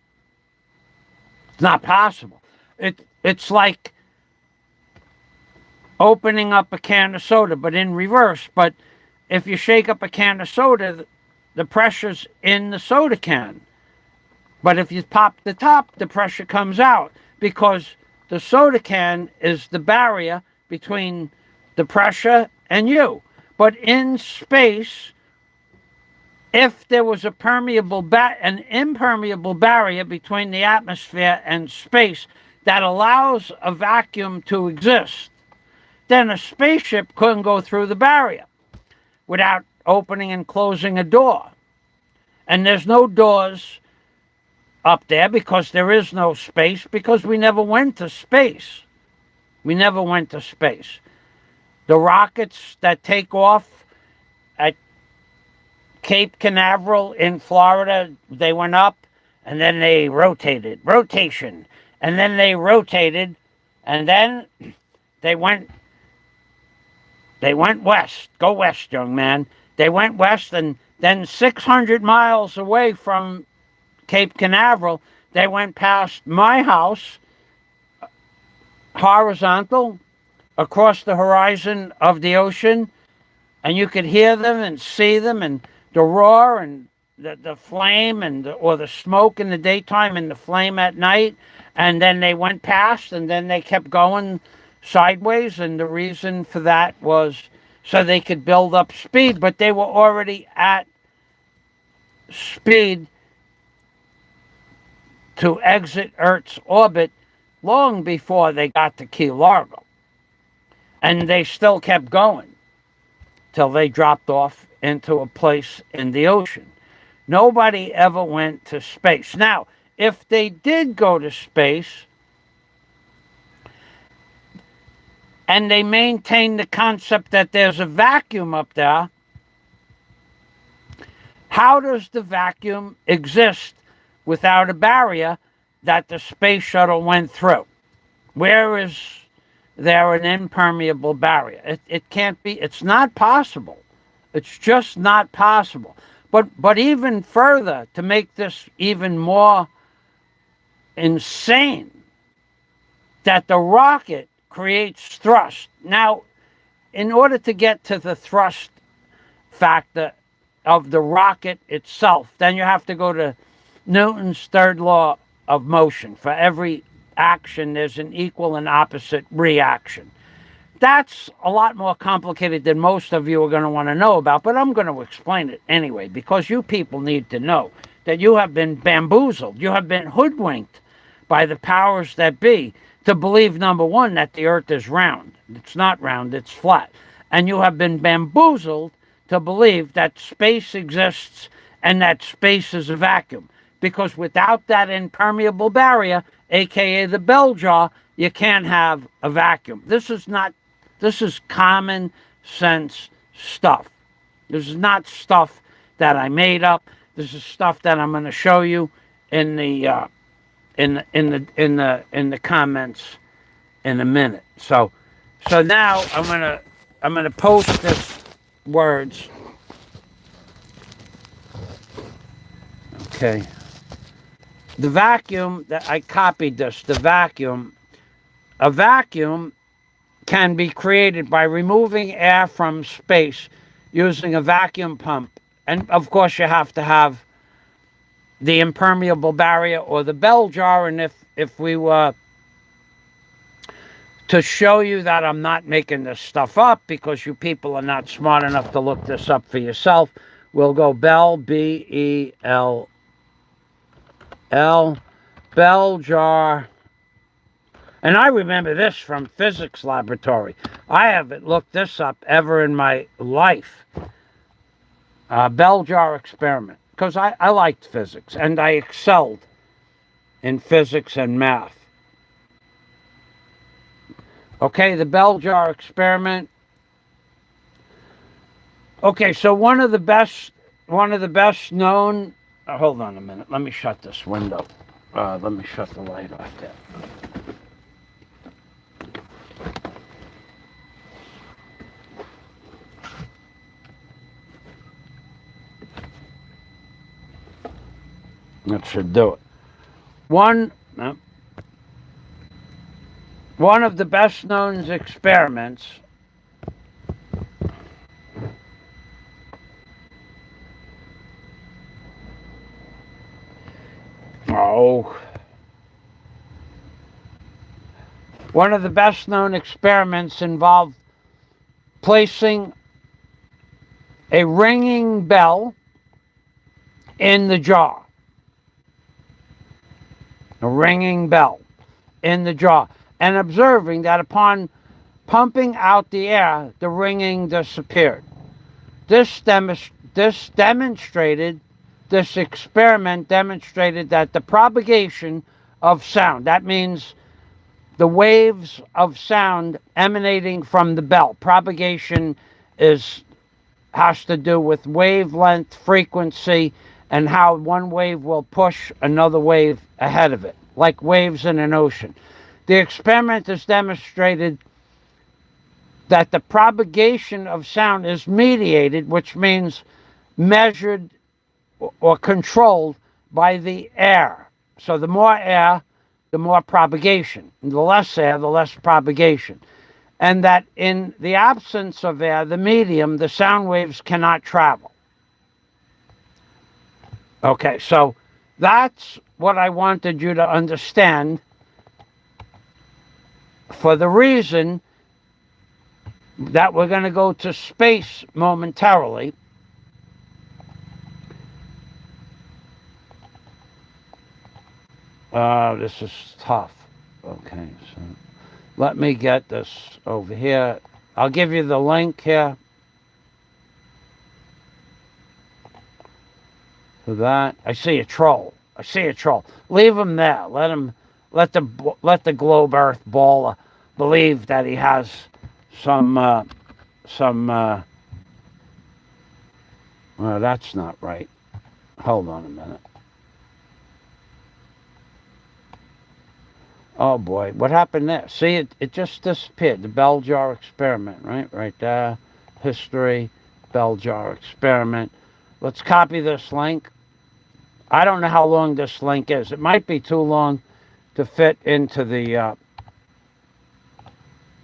S1: It's not possible. It's like opening up a can of soda, but in reverse. But if you shake up a can of soda, the pressure's in the soda can. But if you pop the top, the pressure comes out, because the soda can is the barrier between the pressure and you. But in space, if there was an impermeable barrier between the atmosphere and space that allows a vacuum to exist, then a spaceship couldn't go through the barrier without opening and closing a door. And there's no doors up there because there is no space, because we never went to space. We never went to space. The rockets that take off at Cape Canaveral in Florida, they went up and then they rotated. Rotation. And then they rotated and then they went west. Go west, young man. They went west, and then 600 miles away from Cape Canaveral, they went past my house, horizontal, across the horizon of the ocean, and you could hear them and see them, and the roar and the flame or the smoke in the daytime and the flame at night. And then they went past, and then they kept going sideways, and the reason for that was so they could build up speed, but they were already at speed to exit Earth's orbit long before they got to Key Largo. And they still kept going till they dropped off into a place in the ocean. Nobody ever went to space. Now, if they did go to space and they maintain the concept that there's a vacuum up there, how does the vacuum exist without a barrier that the space shuttle went through? Where is there an impermeable barrier? It can't be. It's not possible. It's just not possible. But even further, to make this even more insane, that the rocket creates thrust. Now, in order to get to the thrust factor of the rocket itself, then you have to go to Newton's third law of motion. For every action, there's an equal and opposite reaction. That's a lot more complicated than most of you are going to want to know about, but I'm going to explain it anyway, because you people need to know that you have been bamboozled. You have been hoodwinked by the powers that be to believe, number one, that the earth is round. It's not round, it's flat. And you have been bamboozled to believe that space exists and that space is a vacuum. Because without that impermeable barrier, aka the bell jar, you can't have a vacuum. This is common sense stuff. This is not stuff that I made up. This is stuff that I'm going to show you in the comments in a minute. So now I'm gonna post this words. Okay. The vacuum that I copied this. A vacuum can be created by removing air from space using a vacuum pump. And of course, you have to have the impermeable barrier or the bell jar. And if we were to show you that I'm not making this stuff up, because you people are not smart enough to look this up for yourself, we'll go bell, B-E-L-L, bell jar. And I remember this from physics laboratory. I haven't looked this up ever in my life. Bell jar experiment. Because I liked physics and I excelled in physics and math. Okay, the bell jar experiment. Okay, so one of the best known. Hold on a minute. Let me shut this window. Let me shut the light off there. That should do it. One of the best known experiments one of the best known experiments involved placing a ringing bell in the jar. A ringing bell in the jar. And observing that upon pumping out the air, the ringing disappeared. This experiment demonstrated that the propagation of sound, that means the waves of sound emanating from the bell. Propagation has to do with wavelength, frequency, and how one wave will push another wave ahead of it, like waves in an ocean. The experiment has demonstrated that the propagation of sound is mediated, which means measured or controlled by the air. So the more air, the more propagation. The less air, the less propagation. And that in the absence of air, the medium, the sound waves cannot travel. Okay, so that's what I wanted you to understand, for the reason that we're going to go to space momentarily. This is tough. Okay, so let me get this over here. I'll give you the link here for that. I see a troll. Leave him there. Let the globe Earth baller believe that he has some. Well, that's not right. Hold on a minute. Oh boy, what happened there? See, it just disappeared. The bell jar experiment, right there. History, bell jar experiment. Let's copy this link. I don't know how long this link is. It might be too long to fit into the.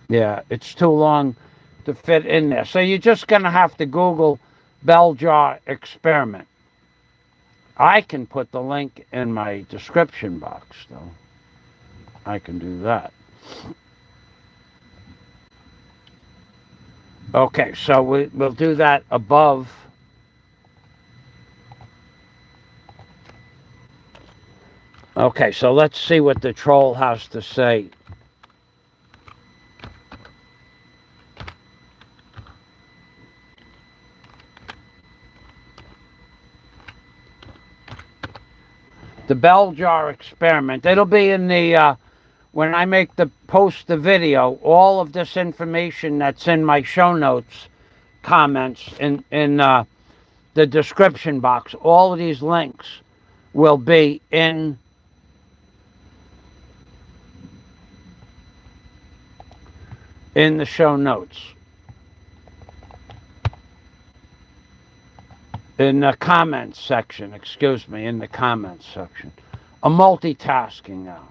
S1: Yeah, it's too long to fit in there. So you're just going to have to Google bell jar experiment. I can put the link in my description box, though. I can do that. Okay, so we'll do that above. Okay, so let's see what the troll has to say. The bell jar experiment. It'll be in the when I make the post the video. All of this information that's in my show notes, comments in the description box. All of these links will be in the show notes. In the comments section, excuse me, in the comments section. I'm multitasking now.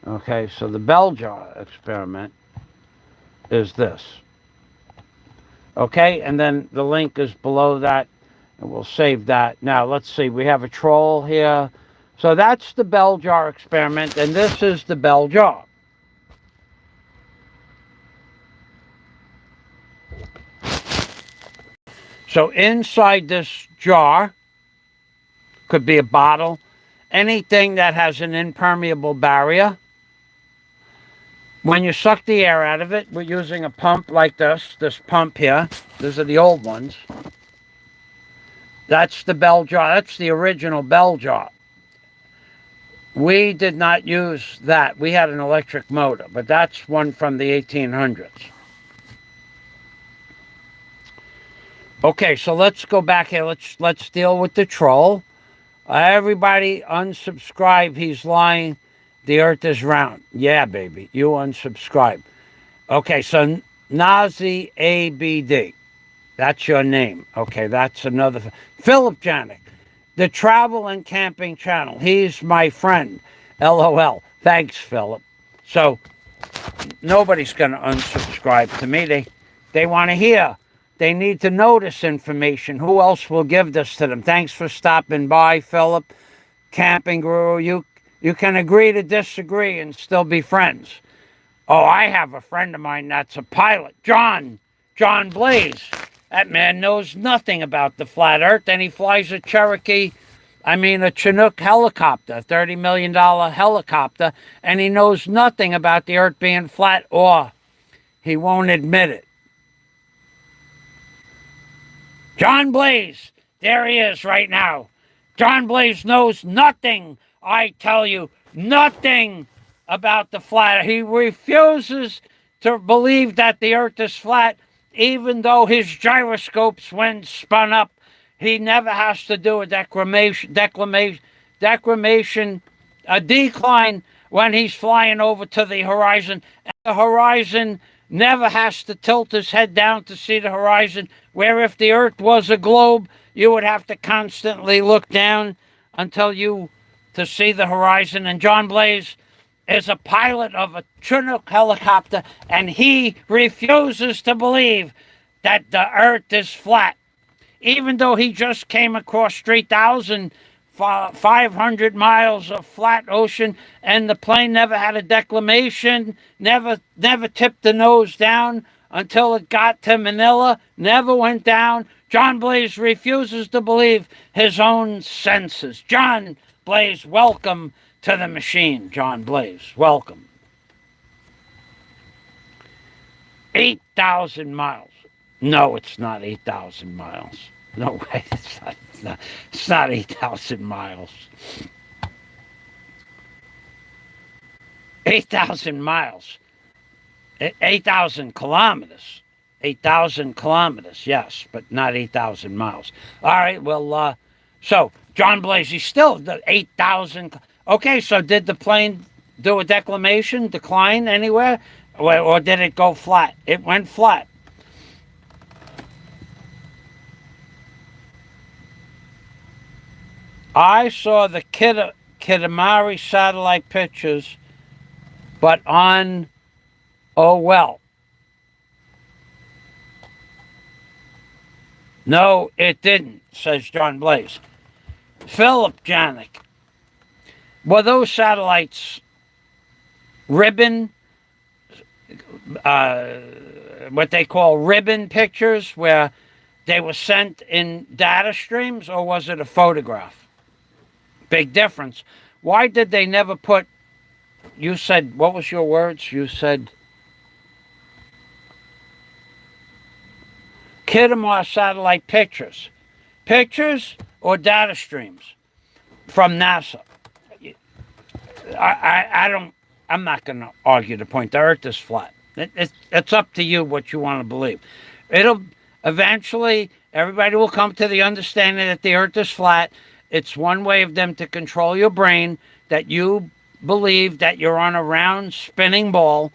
S1: Okay, so the bell jar experiment is this. Okay, and then the link is below that, and we'll save that. Now, let's see, we have a troll here. So that's the bell jar experiment, and this is the bell jar. So inside this jar, could be a bottle, anything that has an impermeable barrier. When you suck the air out of it, we're using a pump like this pump here. These are the old ones. That's the bell jar. That's the original bell jar. We did not use that. We had an electric motor, but that's one from the 1800s. Okay, so let's go back here. Let's deal with the troll. Everybody unsubscribe. He's lying. The earth is round. Yeah, baby. You unsubscribe. Okay, so Nazi ABD. That's your name. Okay, that's another. Philip Janik, the Travel and Camping Channel. He's my friend. LOL. Thanks, Philip. So nobody's going to unsubscribe to me. They want to hear. They need to know this information. Who else will give this to them? Thanks for stopping by, Philip. Camping Guru. You can agree to disagree and still be friends. Oh, I have a friend of mine that's a pilot. John Blaze. That man knows nothing about the flat earth, and he flies a Chinook helicopter, $30 million helicopter, and he knows nothing about the earth being flat, or he won't admit it. John Blaze, there he is right now. John Blaze knows nothing, I tell you, nothing about the flat. He refuses to believe that the earth is flat, even though his gyroscopes, when spun up, he never has to do a decline when he's flying over to the horizon. And the horizon never has to tilt his head down to see the horizon, where if the earth was a globe, you would have to constantly look down to see the horizon. And John Blaze is a pilot of a Chinook helicopter, and he refuses to believe that the earth is flat, even though he just came across 3,500 miles of flat ocean, and the plane never had a declination, never tipped the nose down until it got to Manila, never went down. John Blaze refuses to believe his own senses. John Blaze, welcome to the machine. John Blaze, welcome. 8,000 miles. No, it's not 8,000 miles. No way, it's not 8,000 miles. 8,000 miles. 8,000 kilometers. 8,000 kilometers, yes, but not 8,000 miles. All right, well, so John Blaze, he's still 8,000. Okay, so did the plane do a decline anywhere? Or did it go flat? It went flat. I saw the Kitamari satellite pictures, but on, oh well. No, it didn't, says John Blaze. Philip Janik. Were those satellites ribbon, what they call ribbon pictures, where they were sent in data streams, or was it a photograph? Big difference. Why did they never put, you said, what was your words? You said Kidamar satellite pictures. Pictures or data streams from NASA? I'm not going to argue the point. The Earth is flat. It's up to you what you want to believe. It'll eventually, everybody will come to the understanding that the Earth is flat. It's one way of them to control your brain, that you believe that you're on a round spinning ball.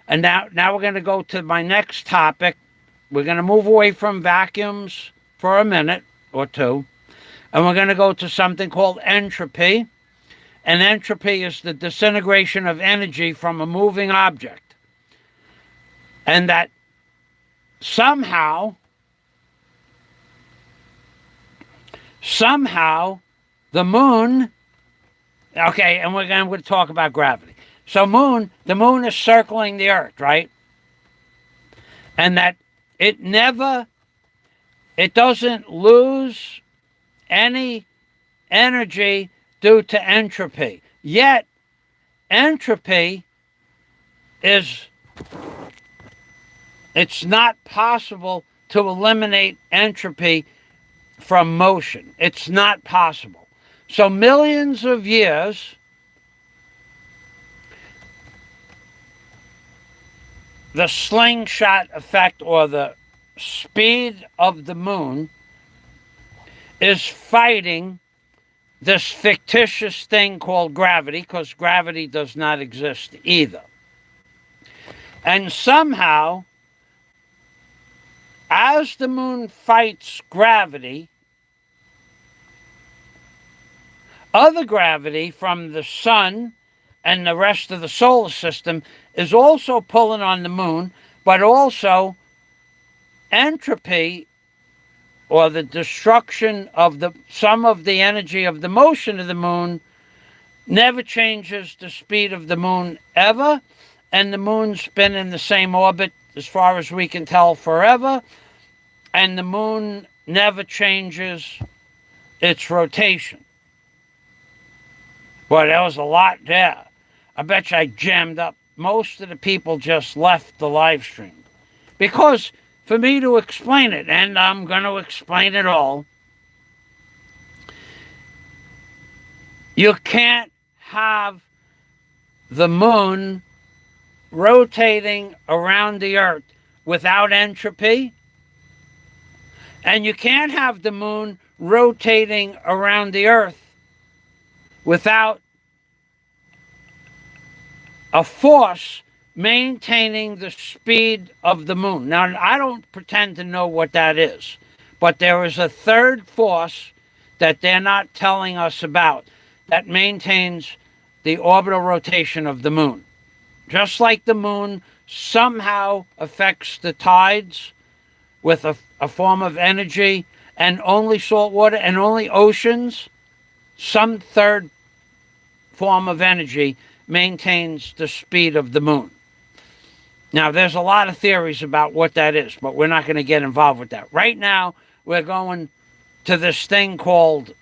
S1: And now we're going to go to my next topic. We're going to move away from vacuums for a minute or two. And we're going to go to something called entropy. And entropy is the disintegration of energy from a moving object. And that somehow the moon, okay, and we're going to talk about gravity. So the moon is circling the Earth, right? And that it doesn't lose any energy due to entropy. Yet, entropy it's not possible to eliminate entropy from motion. It's not possible. So millions of years, the slingshot effect, or the speed of the moon, is fighting this fictitious thing called gravity, because gravity does not exist either. And somehow, as the moon fights gravity, other gravity from the sun and the rest of the solar system is also pulling on the moon, but also entropy, or the destruction of some of the energy of the motion of the moon, never changes the speed of the moon ever, and the moon's been in the same orbit, as far as we can tell, forever, and the moon never changes its rotation. Boy, there was a lot there. I bet you I jammed up. Most of the people just left the live stream. Because for me to explain it, and I'm going to explain it all, you can't have the moon rotating around the Earth without entropy, and you can't have the moon rotating around the Earth without a force maintaining the speed of the moon. Now, I don't pretend to know what that is, but there is a third force that they're not telling us about that maintains the orbital rotation of the moon. Just like the moon somehow affects the tides with a form of energy, and only salt water and only oceans, some third form of energy maintains the speed of the moon. Now, there's a lot of theories about what that is, but we're not going to get involved with that. Right now, we're going to this thing called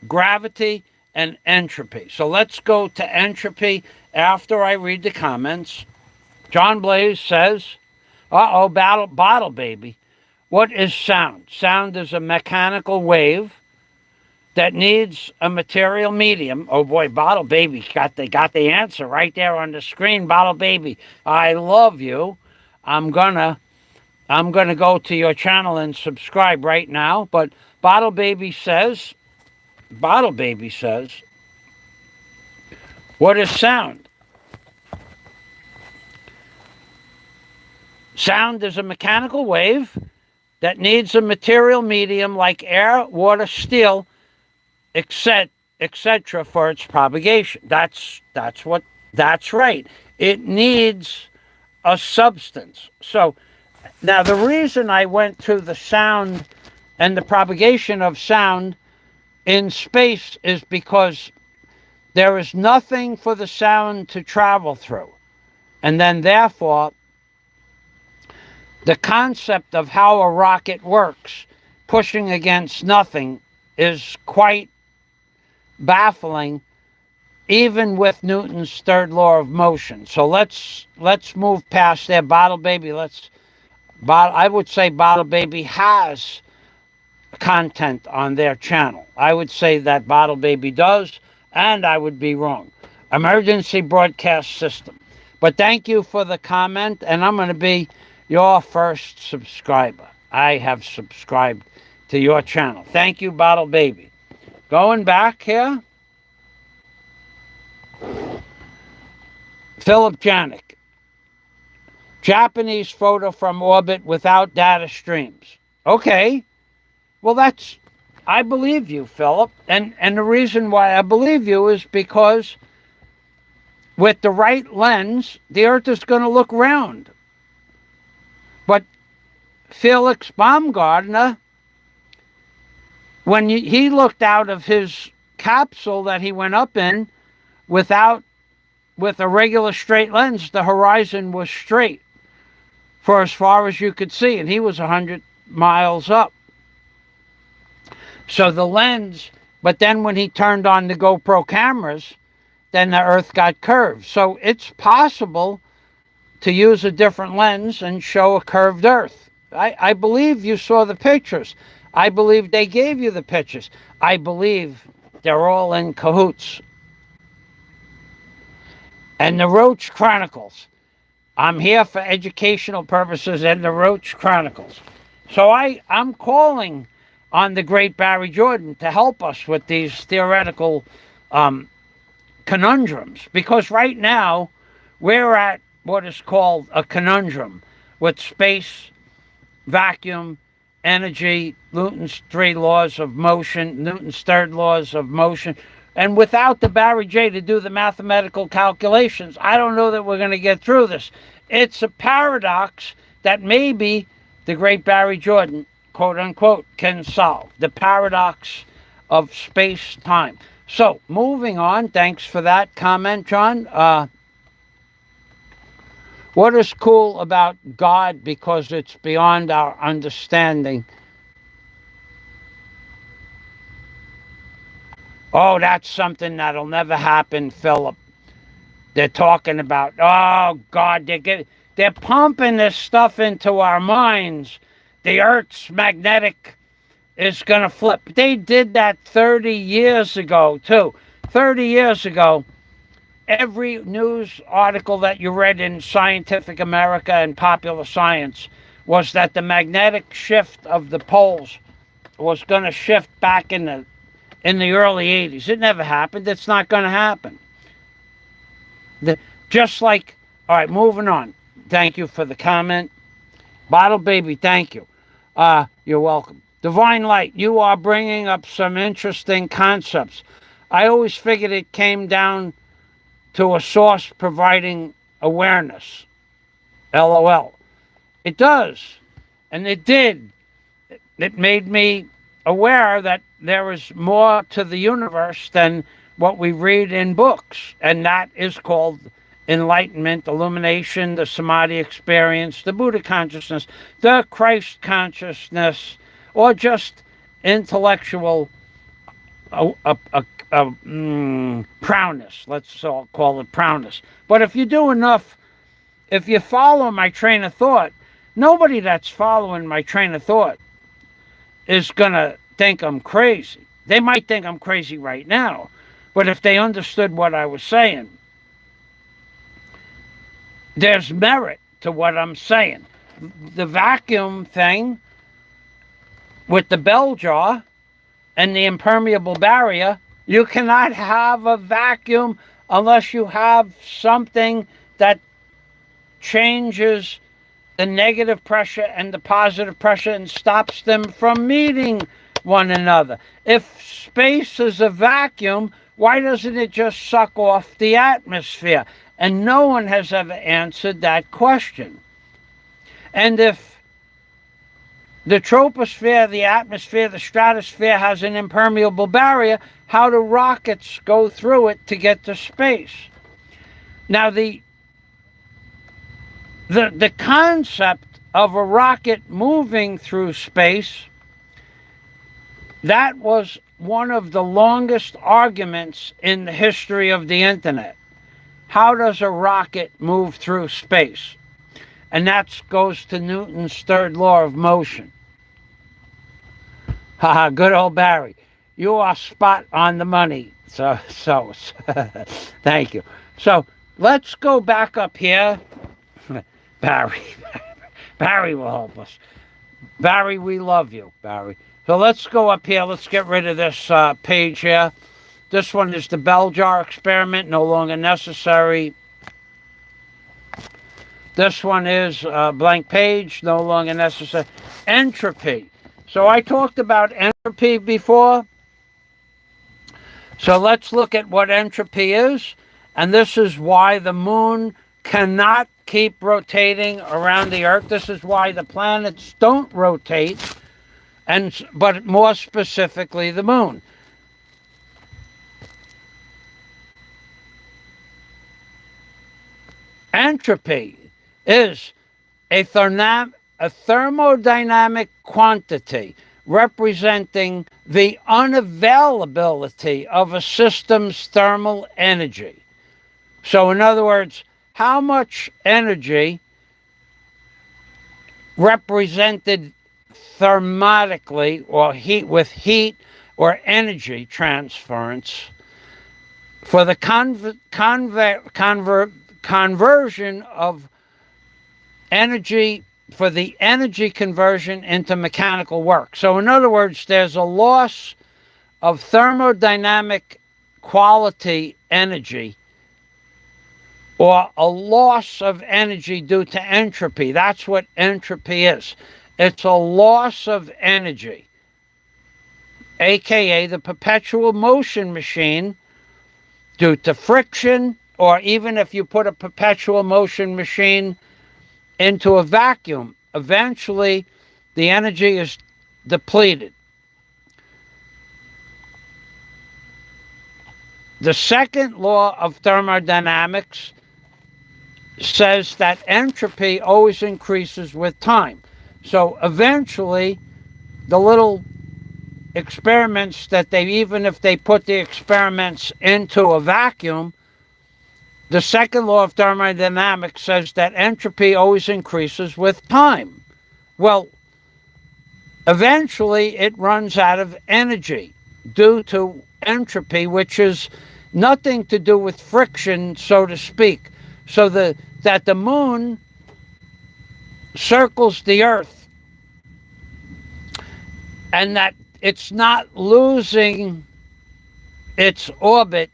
S1: gravity and entropy. So let's go to entropy after I read the comments. John Blaze says, bottle baby. What is sound? Sound is a mechanical wave that needs a material medium. Oh boy, Bottle Baby got the answer right there on the screen. Bottle Baby, I love you. I'm gonna go to your channel and subscribe right now. But Bottle Baby says, what is sound? Sound is a mechanical wave that needs a material medium like air, water, steel, etc. for its propagation. That's right. It needs a substance. So now the reason I went to the sound and the propagation of sound in space is because there is nothing for the sound to travel through. And then, therefore, the concept of how a rocket works, pushing against nothing, is quite baffling, even with Newton's third law of motion. So let's move past there. Bottle Baby, I would say Bottle Baby has content on their channel. I would say that Bottle Baby does, and I would be wrong. Emergency broadcast system. But thank you for the comment, and I'm going to be your first subscriber. I have subscribed to your channel. Thank you, Bottle Baby. Going back here, Philip Janik. Japanese photo from orbit without data streams. Okay. Well, I believe you, Philip. And the reason why I believe you is because with the right lens, the Earth is going to look round. But Felix Baumgartner, when he looked out of his capsule that he went up in with a regular straight lens, the horizon was straight for as far as you could see, and he was 100 miles up. So the lens, but then when he turned on the GoPro cameras, then the Earth got curved. So it's possible to use a different lens and show a curved Earth. I believe you saw the pictures. I believe they gave you the pictures. I believe they're all in cahoots. And the Roach Chronicles. I'm here for educational purposes and the Roach Chronicles. So I'm calling on the great Barry Jordan to help us with these theoretical conundrums. Because right now, we're at what is called a conundrum with space, vacuum, energy, Newton's three laws of motion, Newton's third laws of motion. And without the Barry J to do the mathematical calculations, I don't know that we're going to get through this. It's a paradox that maybe the great Barry Jordan, quote unquote, can solve. The paradox of space-time. So, moving on, thanks for that comment, John. What is cool about God because it's beyond our understanding? Oh, that's something that'll never happen, Philip. They're talking about, oh, God, they're pumping this stuff into our minds. The Earth's magnetic is going to flip. They did that 30 years ago, too. 30 years ago, every news article that you read in Scientific America and Popular Science was that the magnetic shift of the poles was going to shift back in the early 80s. It never happened. It's not going to happen. Just like, all right, moving on. Thank you for the comment. Bottle Baby, thank you. You're welcome. Divine Light, you are bringing up some interesting concepts. I always figured it came down to a source providing awareness. LOL. It does. And it did. It made me aware that there is more to the universe than what we read in books. And that is called enlightenment, illumination, the Samadhi experience, the Buddha consciousness, the Christ consciousness, or just intellectual prowess. Let's all call it prowess. But if you do enough, if you follow my train of thought, nobody that's following my train of thought is going to think I'm crazy. They might think I'm crazy right now, but if they understood what I was saying, there's merit to what I'm saying. The vacuum thing with the bell jar and the impermeable barrier, you cannot have a vacuum unless you have something that changes the negative pressure and the positive pressure and stops them from meeting one another. If space is a vacuum, why doesn't it just suck off the atmosphere? And no one has ever answered that question. And if The troposphere, the atmosphere, the stratosphere has an impermeable barrier. How do rockets go through it to get to space? Now, the concept of a rocket moving through space, that was one of the longest arguments in the history of the internet. How does a rocket move through space? And that goes to Newton's third law of motion. Haha, good old Barry. You are spot on the money. So thank you. So let's go back up here. Barry. Barry will help us. Barry, we love you, Barry. So let's go up here. Let's get rid of this page here. This one is the bell jar experiment, no longer necessary. This one is a blank page, no longer necessary. Entropy. So I talked about entropy before. So let's look at what entropy is. And this is why the moon cannot keep rotating around the Earth. This is why the planets don't rotate, but more specifically the moon. Entropy is a thermodynamic quantity representing the unavailability of a system's thermal energy. So in other words, how much energy represented thermotically, or heat with heat or energy transference, for the conversion of energy, for the energy conversion into mechanical work. So in other words, there's a loss of thermodynamic quality energy, or a loss of energy due to entropy. That's what entropy is. It's a loss of energy, aka the perpetual motion machine, due to friction, or even if you put a perpetual motion machine into a vacuum, eventually the energy is depleted. The second law of thermodynamics says that entropy always increases with time. So eventually, the little experiments that even if they put the experiments into a vacuum, the second law of thermodynamics says that entropy always increases with time. Well, eventually it runs out of energy due to entropy, which is nothing to do with friction, so to speak. So that the moon circles the Earth and that it's not losing its orbit,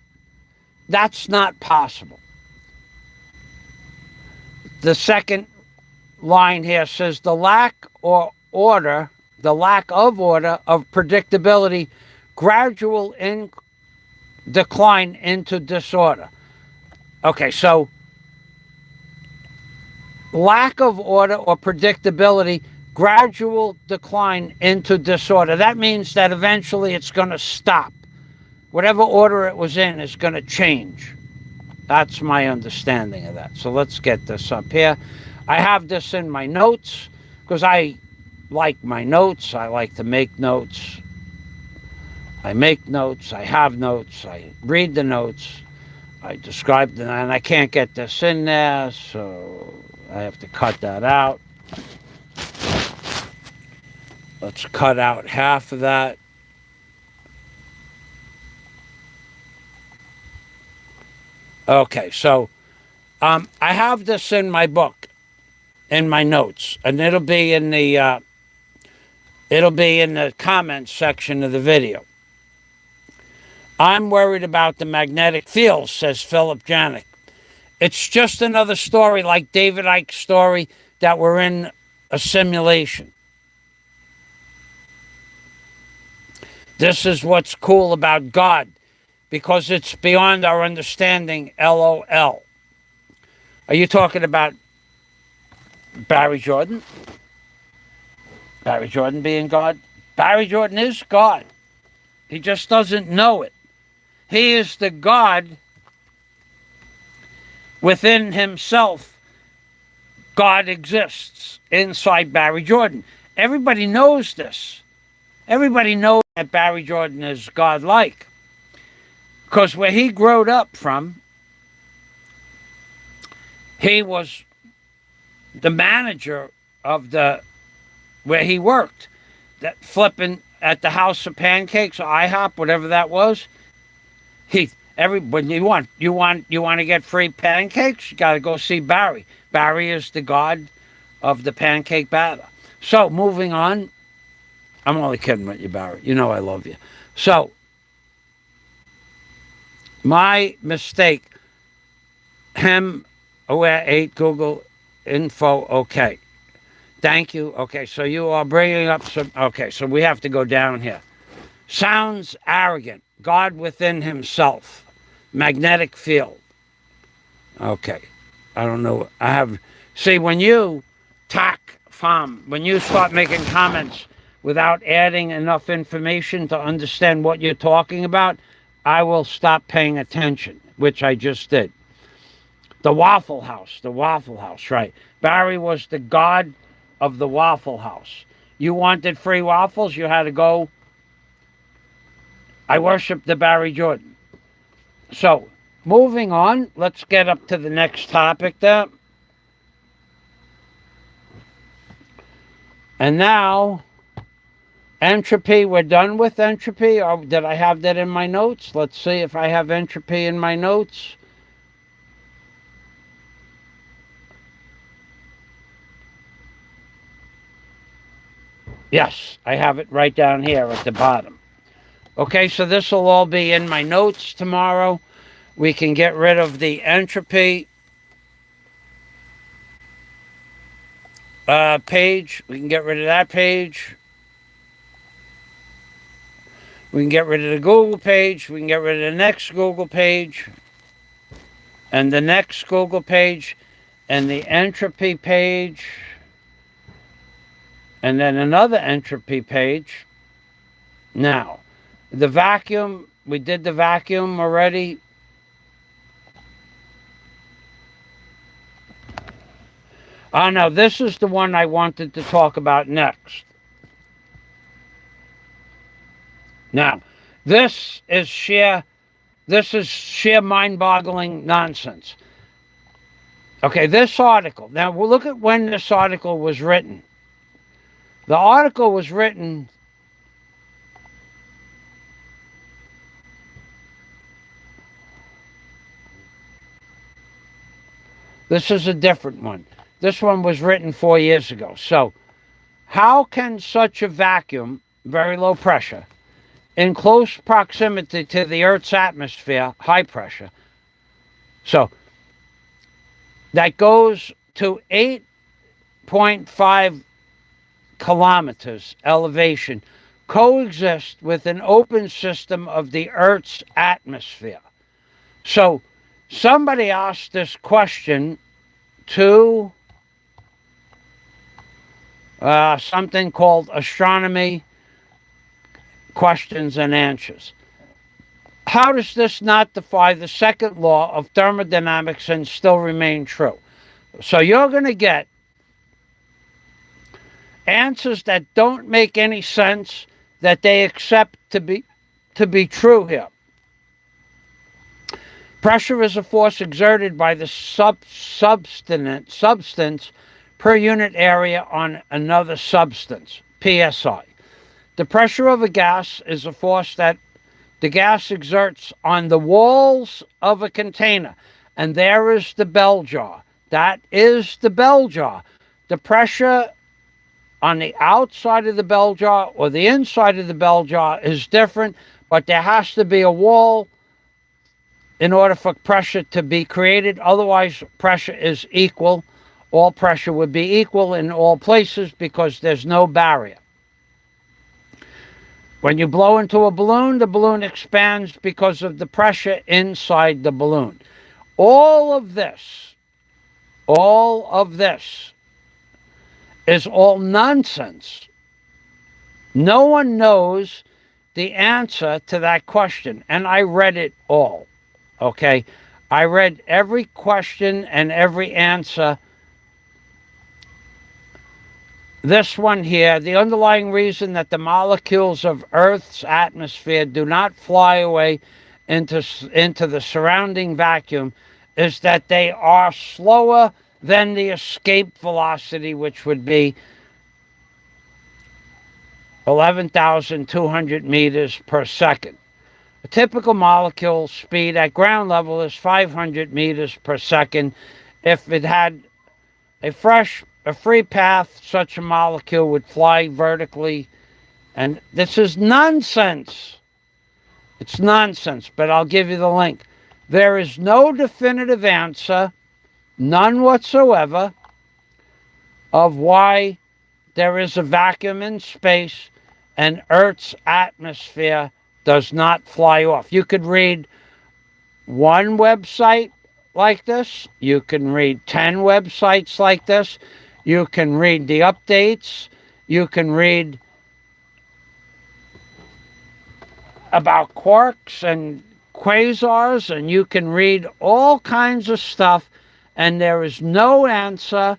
S1: that's not possible. The second line here says the lack of order of predictability, gradual decline into disorder. Okay, so lack of order or predictability, gradual decline into disorder. That means that eventually it's going to stop. Whatever order it was in is going to change. That's my understanding of that. So let's get this up here. I have this in my notes because I like my notes. I like to make notes. I make notes. I have notes. I read the notes. I describe them, and I can't get this in there, so I have to cut that out. Let's cut out half of that. Okay, so I have this in my book, in my notes, and it'll be in the comments section of the video. I'm worried about the magnetic field, says Philip Janik. It's just another story like David Icke's story that we're in a simulation. This is what's cool about God, because it's beyond our understanding, LOL. Are you talking about Barry Jordan? Barry Jordan being God? Barry Jordan is God. He just doesn't know it. He is the God within himself. God exists inside Barry Jordan. Everybody knows this. Everybody knows that Barry Jordan is godlike. Because where he growed up from, he was the manager of where he worked, that flipping at the House of Pancakes, or IHOP, whatever that was. When you want to get free pancakes, you got to go see Barry. Barry is the god of the pancake batter. So moving on, I'm only kidding with you, Barry. You know I love you. So my mistake. Hem aware 8 Google info. Okay. Thank you. Okay, so you are bringing up some. Okay, so we have to go down here. Sounds arrogant. God within himself. Magnetic field. Okay. I don't know. See, when you when you start making comments without adding enough information to understand what you're talking about, I will stop paying attention, which I just did. The Waffle House, right. Barry was the god of the Waffle House. You wanted free waffles, you had to go. I worship the Barry Jordan. So, moving on, let's get up to the next topic there. And now, entropy, we're done with entropy. Or did I have that in my notes? Let's see if I have entropy in my notes. Yes, I have it right down here at the bottom. Okay, so this will all be in my notes tomorrow. We can get rid of the entropy page. We can get rid of that page. We can get rid of the Google page. We can get rid of the next Google page. And the next Google page. And the entropy page. And then another entropy page. Now, the vacuum, we did the vacuum already. Oh, no, this is the one I wanted to talk about next. Now, this is sheer mind-boggling nonsense. Okay, this article. Now, we'll look at when this article was written. The article was written this is a different one. This one was written 4 years ago. So, how can such a vacuum, very low pressure, in close proximity to the Earth's atmosphere, high pressure, so that goes to 8.5 kilometers elevation, coexist with an open system of the Earth's atmosphere? So somebody asked this question to something called Astronomy Questions and Answers. How does this not defy the second law of thermodynamics and still remain true? So you're going to get answers that don't make any sense, that they accept to be true here. Pressure is a force exerted by the substance per unit area on another substance, PSI. The pressure of a gas is a force that the gas exerts on the walls of a container. And there is the bell jar. That is the bell jar. The pressure on the outside of the bell jar or the inside of the bell jar is different, but there has to be a wall in order for pressure to be created. Otherwise, pressure is equal. All pressure would be equal in all places because there's no barrier. When you blow into a balloon, the balloon expands because of the pressure inside the balloon. All of this is all nonsense No one knows the answer to that question. And I read it all. Okay? I read every question and every answer. This one here, the underlying reason that the molecules of Earth's atmosphere do not fly away into the surrounding vacuum is that they are slower than the escape velocity, which would be 11,200 meters per second. A typical molecule speed at ground level is 500 meters per second. If it had a free path, such a molecule would fly vertically. And this is nonsense. It's nonsense, but I'll give you the link. There is no definitive answer, none whatsoever, of why there is a vacuum in space and Earth's atmosphere does not fly off. You could read one website like this. You can read 10 websites like this. You can read the updates. You can read about quarks and quasars, and you can read all kinds of stuff, and there is no answer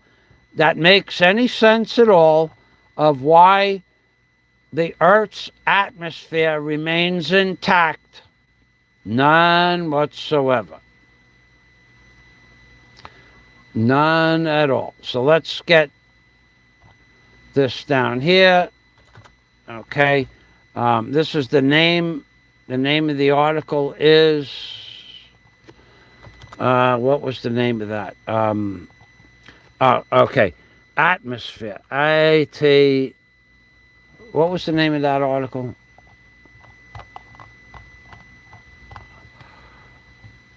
S1: that makes any sense at all of why the Earth's atmosphere remains intact. None whatsoever. None at all. So let's get this down here. Okay. This is the name. The name of the article is, what was the name of that? Okay. Atmosphere. What was the name of that article?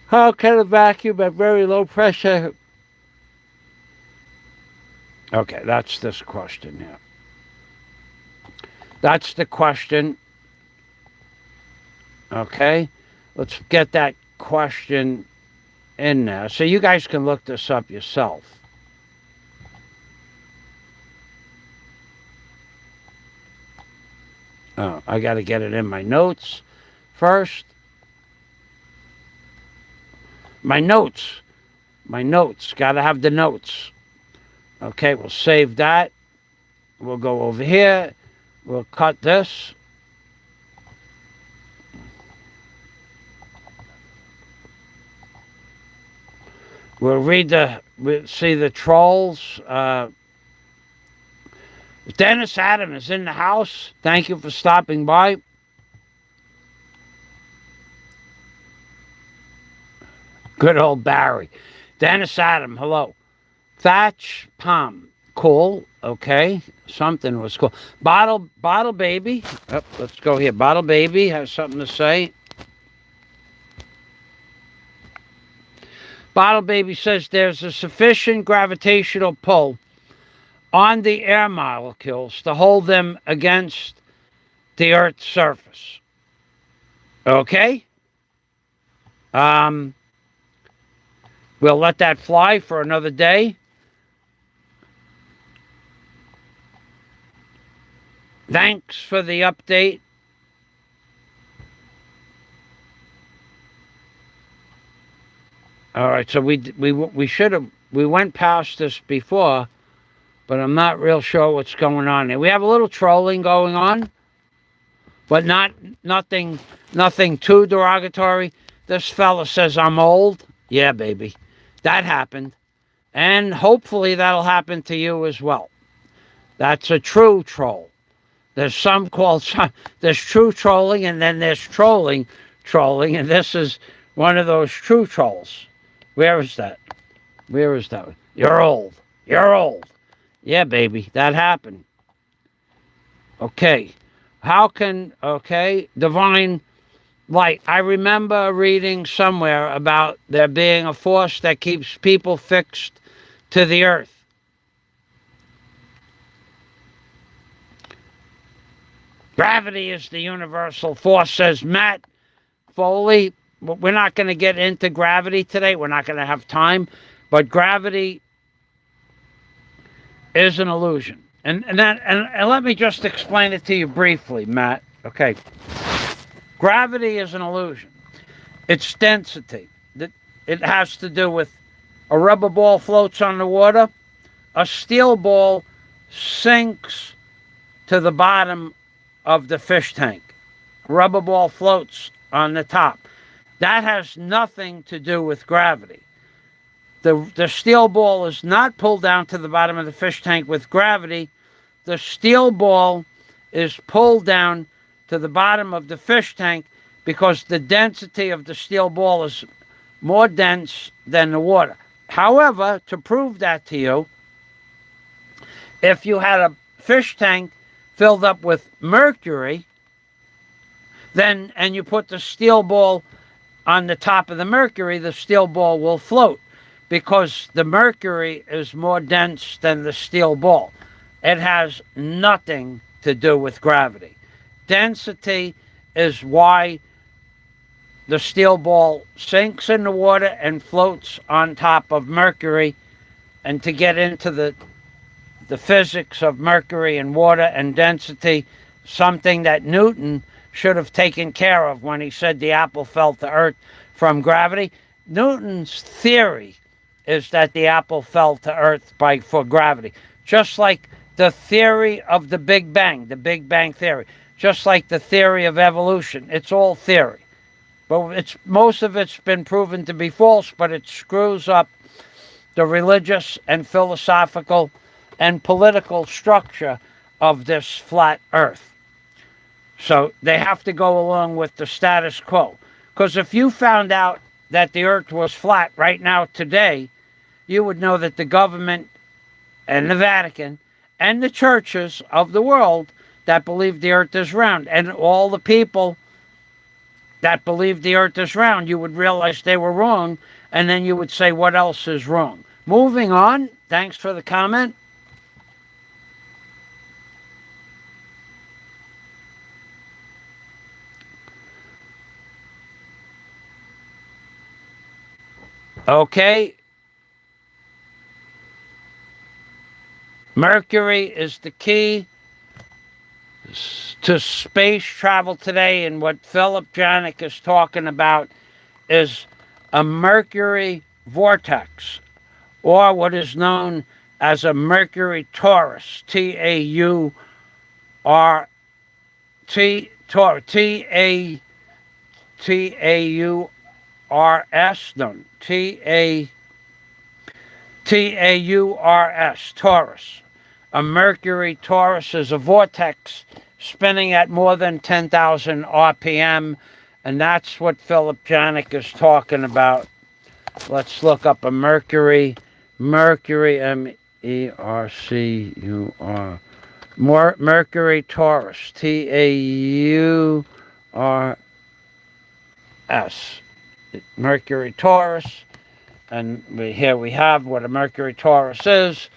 S1: How can a vacuum at very low pressure? Okay, that's this question here. That's the question. Okay, let's get that question in there. So you guys can look this up yourself. Oh, I got to get it in my notes first. My notes. Got to have the notes. Okay, we'll save that. We'll go over here. We'll cut this. We'll see the trolls. Dennis Adam is in the house. Thank you for stopping by. Good old Barry. Dennis Adam, hello. Thatch Palm. Cool. Okay. Something was cool. Bottle Baby. Oh, let's go here. Bottle Baby has something to say. Bottle Baby says there's a sufficient gravitational pull on the air molecules to hold them against the Earth's surface. Okay? We'll let that fly for another day. Thanks for the update. All right, so we went past this before, but I'm not real sure what's going on there. We have a little trolling going on, but nothing too derogatory. This fella says I'm old. Yeah, baby, that happened, and hopefully that'll happen to you as well. That's a true troll. There's there's true trolling, and then there's trolling, and this is one of those true trolls. Where is that? You're old. Yeah, baby, that happened. Okay. Divine light. I remember reading somewhere about there being a force that keeps people fixed to the earth. Gravity is the universal force, says Matt Foley. We're not going to get into gravity today. We're not going to have time. But gravity is an illusion. And let me just explain it to you briefly, Matt. Okay. Gravity is an illusion. It's density. It has to do with a rubber ball floats on the water, a steel ball sinks to the bottom of the fish tank. Rubber ball floats on the top. That has nothing to do with gravity. The steel ball is not pulled down to the bottom of the fish tank with gravity. The steel ball is pulled down to the bottom of the fish tank because the density of the steel ball is more dense than the water. However, to prove that to you, if you had a fish tank filled up with mercury, then and you put the steel ball on the top of the mercury, the steel ball will float because the mercury is more dense than the steel ball. It has nothing to do with gravity. Density is why the steel ball sinks in the water and floats on top of mercury. And to get into the physics of mercury and water and density, something that Newton should have taken care of when he said the apple fell to earth from gravity. Newton's theory is that the apple fell to earth for gravity. Just like the theory of the Big Bang theory. Just like the theory of evolution. It's all theory. But most of it's been proven to be false, but it screws up the religious and philosophical and political structure of this flat earth. So they have to go along with the status quo. Because if you found out that the earth was flat right now today, you would know that the government and the Vatican and the churches of the world that believe the earth is round, and all the people that believe the earth is round, you would realize they were wrong, and then you would say, what else is wrong? Moving on. Thanks for the comment. Okay. Mercury is the key to space travel today, and what Philip Janik is talking about is a Mercury vortex, or what is known as a Mercury torus, T-A-U-R-T, T-A-U-R-S, no, T-A-U-R-S, torus. A Mercury torus is a vortex spinning at more than 10,000 RPM, and that's what Philip Janik is talking about. Let's look up a Mercury, M-E-R-C-U-R, Mercury torus, T-A-U-R-S, Mercury torus, and here we have what a Mercury torus is.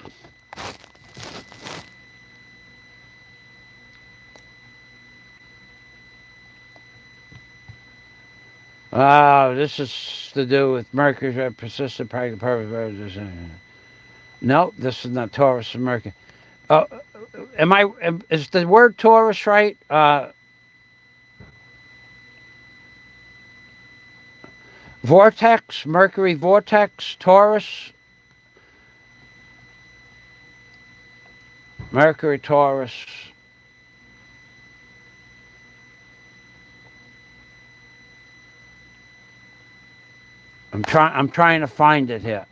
S1: This is to do with Mercury's persistent practical purpose. No, this is not Taurus and Mercury. Is the word Taurus right? Vortex, Mercury vortex, Taurus. Mercury Taurus. I'm trying to find it here.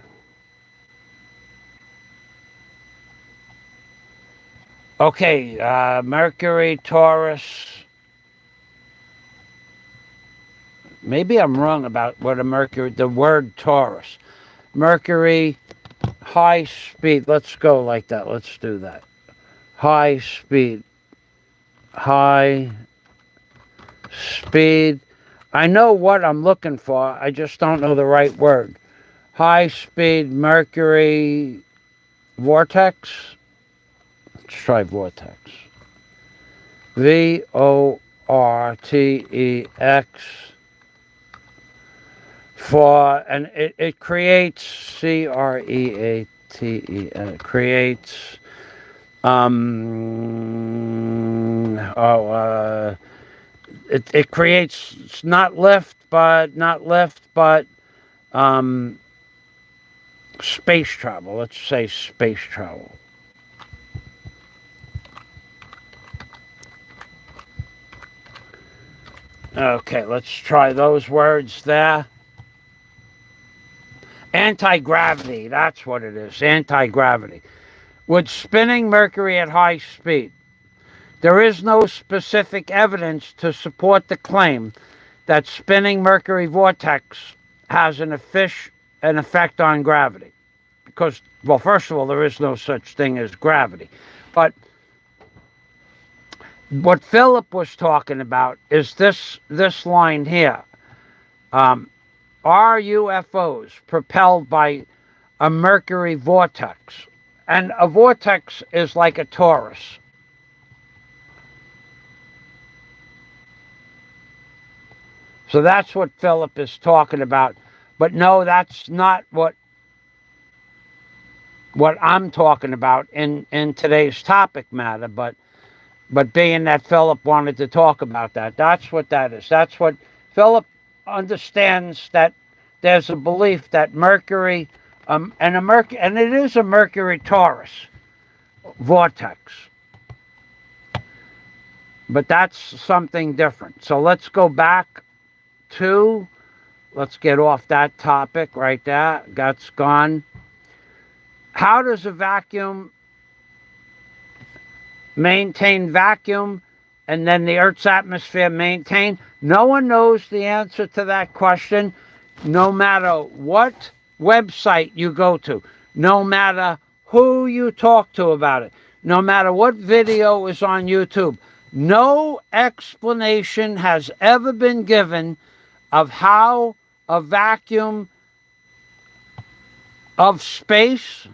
S1: Okay, Mercury, Taurus. Maybe I'm wrong about what the word Taurus. Mercury, high speed. Let's go like that. Let's do that. High speed. High speed. I know what I'm looking for. I just don't know the right word. High speed Mercury vortex. Let's try vortex. V-O-R-T-E-X. And it creates, C-R-E-A-T-E, creates It creates not lift, but space travel. Let's say space travel. Okay, let's try those words there. Anti-gravity, that's what it is, anti-gravity. With spinning Mercury at high speed, there is no specific evidence to support the claim that spinning Mercury vortex has an effect on gravity. Because, well, first of all, there is no such thing as gravity. But what Philip was talking about is this line here. Are UFOs propelled by a Mercury vortex? And a vortex is like a torus. So that's what Philip is talking about. But no, that's not what I'm talking about in today's topic matter. But being that Philip wanted to talk about that, that's what that is. That's what Philip understands, that there's a belief that Mercury, and it is a Mercury torus vortex. But that's something different. So let's go back to, let's get off that topic right there. That's gone. How does a vacuum maintain vacuum and then the Earth's atmosphere maintain? No one knows the answer to that question, no matter what website you go to, no matter who you talk to about it, no matter what video is on YouTube. No explanation has ever been given of how a vacuum of space,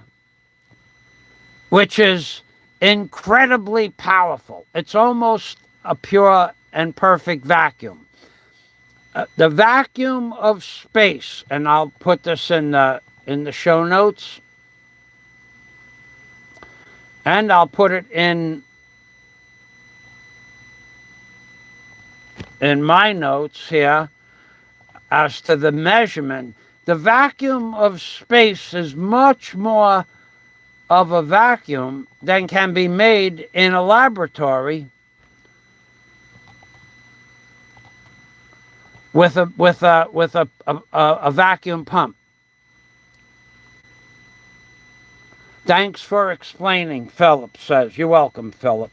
S1: which is incredibly powerful, it's almost a pure and perfect vacuum. The vacuum of space, and I'll put this in the show notes, and I'll put it in my notes here as to the measurement. The vacuum of space is much more of a vacuum than can be made in a laboratory with a vacuum pump. Thanks for explaining, Philip says. You're welcome, Philip.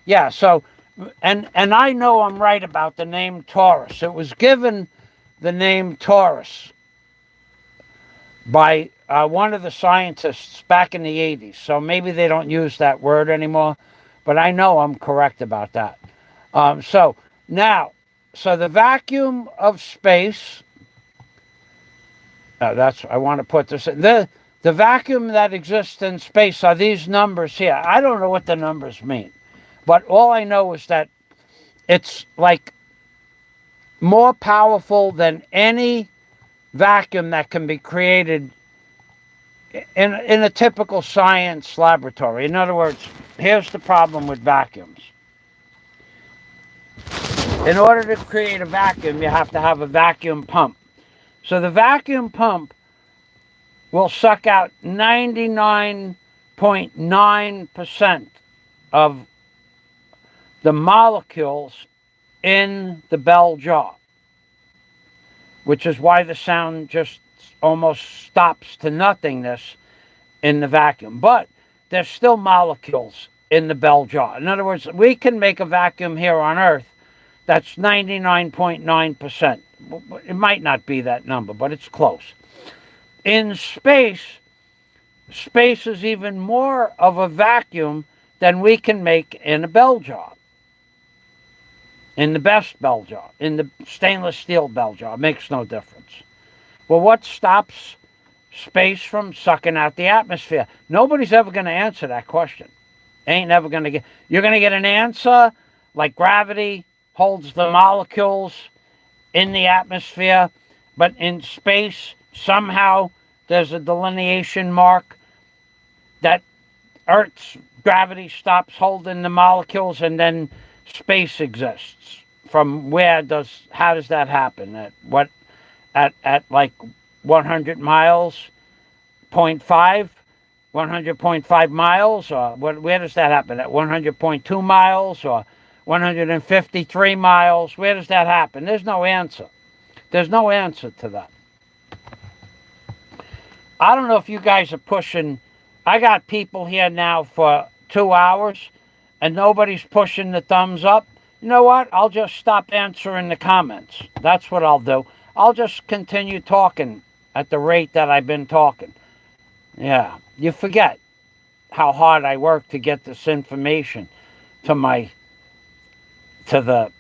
S1: Yeah, so, and I know I'm right about the name torus. It was given the name torus by one of the scientists back in the 80s. So maybe they don't use that word anymore, but I know I'm correct about that. So the vacuum of space, I want to put this in. The vacuum that exists in space are these numbers here. I don't know what the numbers mean, but all I know is that it's like more powerful than any vacuum that can be created in a typical science laboratory. In other words, here's the problem with vacuums. In order to create a vacuum, you have to have a vacuum pump. So the vacuum pump will suck out 99.9% of the molecules in the bell jar, which is why the sound just almost stops to nothingness in the vacuum. But there's still molecules in the bell jar. In other words, we can make a vacuum here on Earth that's 99.9%. It might not be that number, but it's close. In space is even more of a vacuum than we can make in a bell jar. In the best bell jar, in the stainless steel bell jar, it makes no difference. Well, what stops space from sucking out the atmosphere? Nobody's ever going to answer that question. Ain't never going to get. You're going to get an answer like gravity holds the molecules in the atmosphere, but in space, somehow there's a delineation mark that Earth's gravity stops holding the molecules, and then space exists. From how does that happen? At like 100 miles, 0.5, 100.5 miles, or where does that happen? At 100.2 miles or 153 miles? Where does that happen? There's no answer. There's no answer to that. I don't know if you guys are pushing. I got people here now for 2 hours and nobody's pushing the thumbs up. You know what? I'll just stop answering the comments. That's what I'll do. I'll just continue talking at the rate that I've been talking. Yeah, you forget how hard I work to get this information to the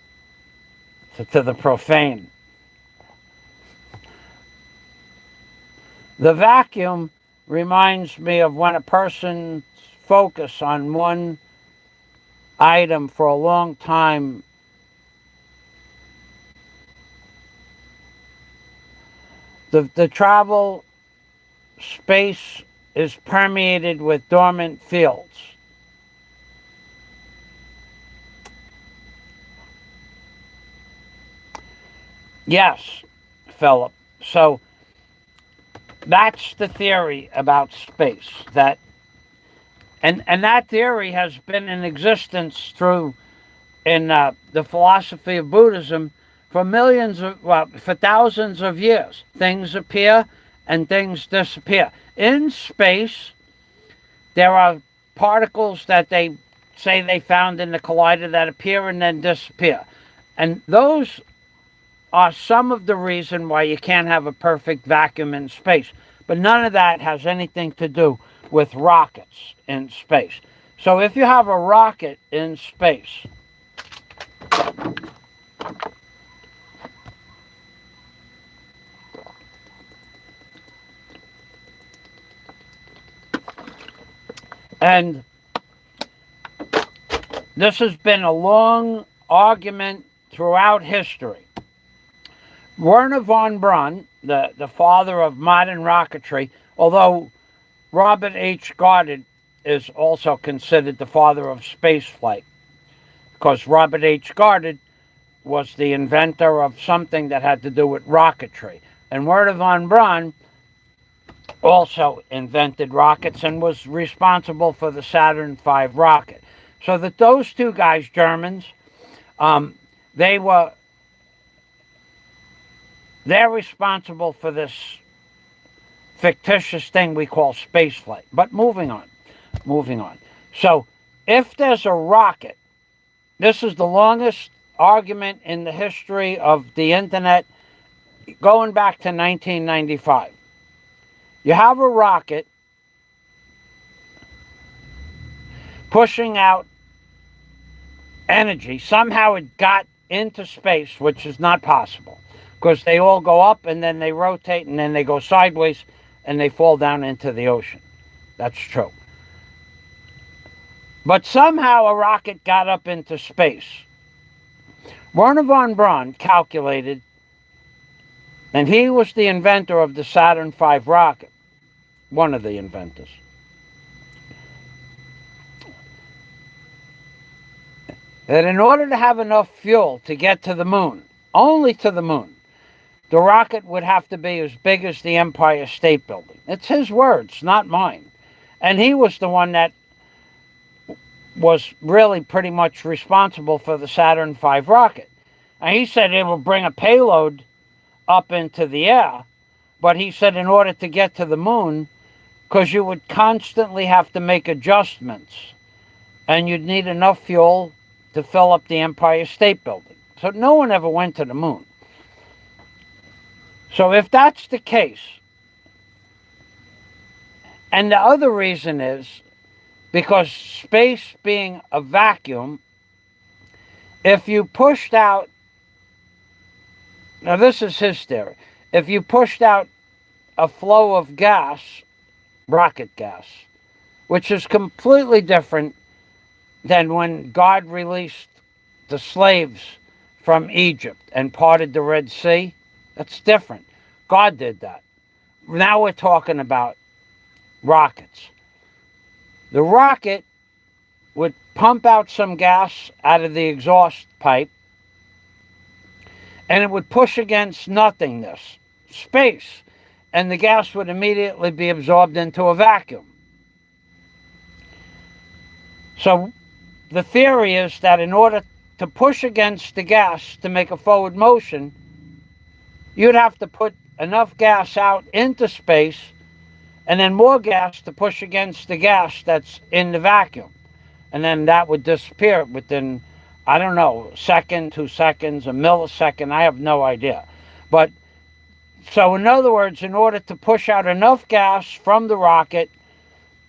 S1: profane. The vacuum reminds me of when a person's focus on one item for a long time the travel space is permeated with dormant fields. Yes, Philip. So that's the theory about space. And that theory has been in existence in the philosophy of Buddhism for for thousands of years. Things appear and things disappear. In space, there are particles that they say they found in the collider that appear and then disappear. And those are some of the reason why you can't have a perfect vacuum in space. But none of that has anything to do with rockets in space. So if you have a rocket in space, and this has been a long argument throughout history. Wernher von Braun, the father of modern rocketry, although Robert H. Goddard is also considered the father of spaceflight, because Robert H. Goddard was the inventor of something that had to do with rocketry. And Wernher von Braun also invented rockets and was responsible for the Saturn V rocket. So that those two guys, Germans, they're responsible for this fictitious thing we call spaceflight. But moving on. So if there's a rocket, this is the longest argument in the history of the internet going back to 1995. You have a rocket pushing out energy. Somehow it got into space, which is not possible, because they all go up and then they rotate and then they go sideways and they fall down into the ocean. That's true. But somehow a rocket got up into space. Wernher von Braun calculated, and he was the inventor of the Saturn V rocket, one of the inventors. That in order to have enough fuel to get to the moon, only to the moon, the rocket would have to be as big as the Empire State Building. It's his words, not mine. And he was the one that was really pretty much responsible for the Saturn V rocket. And he said it will bring a payload up into the air, but he said in order to get to the moon, because you would constantly have to make adjustments, and you'd need enough fuel to fill up the Empire State Building. So no one ever went to the moon. So if that's the case, and the other reason is because space being a vacuum, if you pushed out, now this is his theory, if you pushed out a flow of gas, rocket gas, which is completely different than when God released the slaves from Egypt and parted the Red Sea. That's different. God did that. Now we're talking about rockets. The rocket would pump out some gas out of the exhaust pipe, and it would push against nothingness, space, and the gas would immediately be absorbed into a vacuum. So the theory is that in order to push against the gas to make a forward motion, you'd have to put enough gas out into space and then more gas to push against the gas that's in the vacuum. And then that would disappear within, I don't know, a second, 2 seconds, a millisecond, I have no idea. But so in other words, in order to push out enough gas from the rocket,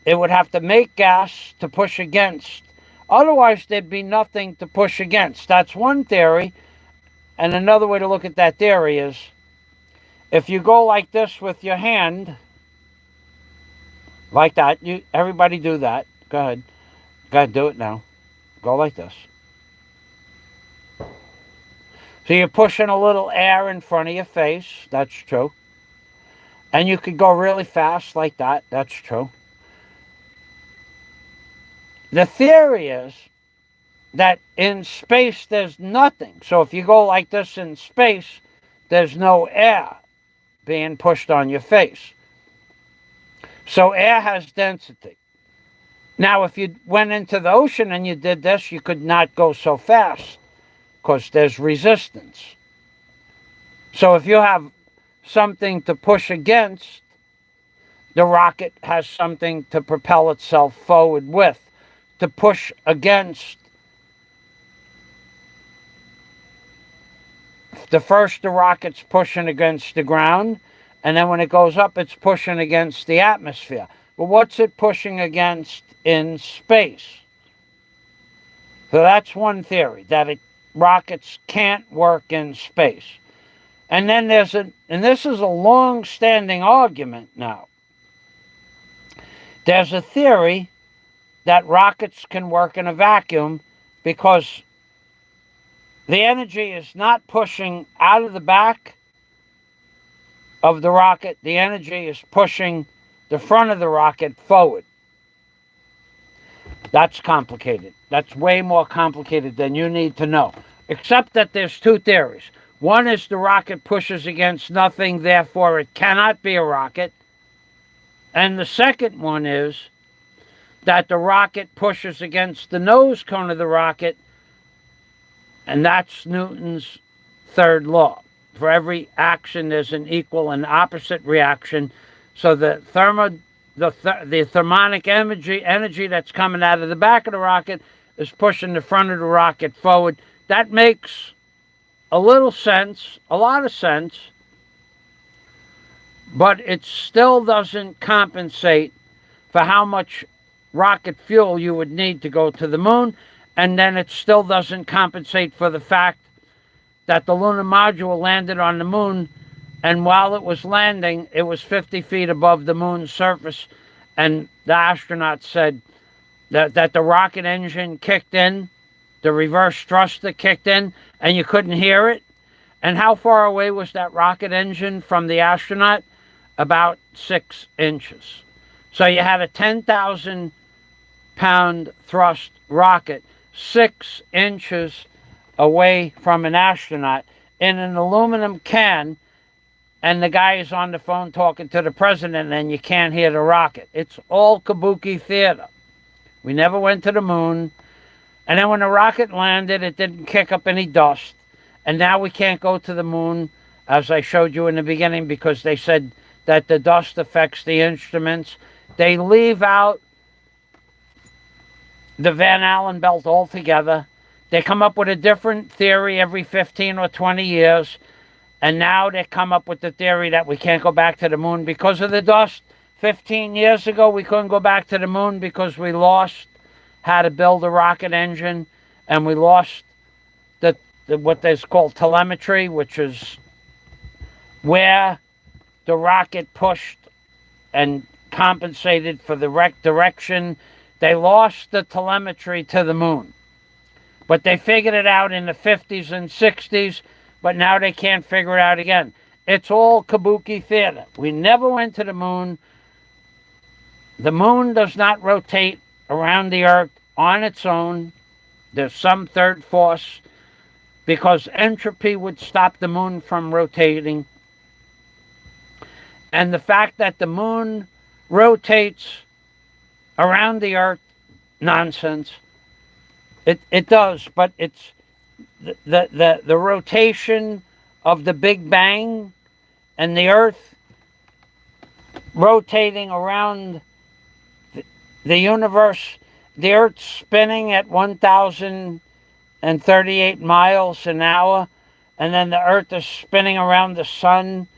S1: it would have to make gas to push against. Otherwise, there'd be nothing to push against. That's one theory. And another way to look at that theory is, if you go like this with your hand, like that, everybody do that. Go ahead. Go ahead, do it now. Go like this. So you're pushing a little air in front of your face. That's true. And you could go really fast like that. That's true. The theory is that in space there's nothing. So if you go like this in space, there's no air being pushed on your face. So air has density. Now, if you went into the ocean and you did this, you could not go so fast because there's resistance. So if you have something to push against, the rocket has something to propel itself forward with. To push against, the rocket's pushing against the ground, and then when it goes up, it's pushing against the atmosphere. But what's it pushing against in space? So that's one theory, that rockets can't work in space. And then and this is a long-standing argument now. There's a theory that rockets can work in a vacuum because the energy is not pushing out of the back of the rocket. The energy is pushing the front of the rocket forward. That's complicated. That's way more complicated than you need to know. Except that there's two theories. One is the rocket pushes against nothing, therefore it cannot be a rocket. And the second one is that the rocket pushes against the nose cone of the rocket, and that's Newton's third law. For every action, there's an equal and opposite reaction. So the thermonic energy that's coming out of the back of the rocket is pushing the front of the rocket forward. That makes a little sense, a lot of sense, but it still doesn't compensate for how much rocket fuel you would need to go to the moon, and then it still doesn't compensate for the fact that the lunar module landed on the moon, and while it was landing, it was 50 feet above the moon's surface, and the astronauts said that the rocket engine kicked in, the reverse thruster kicked in, and you couldn't hear it. And how far away was that rocket engine from the astronaut? About 6 inches. So you had a 10,000-pound thrust rocket 6 inches away from an astronaut in an aluminum can, and the guy is on the phone talking to the president, and you can't hear the rocket. It's all kabuki theater. We never went to the moon. And then when the rocket landed, it didn't kick up any dust. And now we can't go to the moon, as I showed you in the beginning, because they said that the dust affects the instruments. They leave out the Van Allen belt altogether. They come up with a different theory every 15 or 20 years. And now they come up with the theory that we can't go back to the moon because of the dust. 15 years ago, we couldn't go back to the moon because we lost how to build a rocket engine, and we lost what is called telemetry, which is where the rocket pushed and compensated for the direction. They lost the telemetry to the moon. But they figured it out in the 50s and 60s, but now they can't figure it out again. It's all kabuki theater. We never went to the moon. The moon does not rotate around the Earth on its own. There's some third force because entropy would stop the moon from rotating. And the fact that the moon rotates around the Earth, nonsense. It does, but it's the rotation of the Big Bang and the Earth rotating around the universe, the Earth spinning at 1,038 miles an hour, and then the Earth is spinning around the sun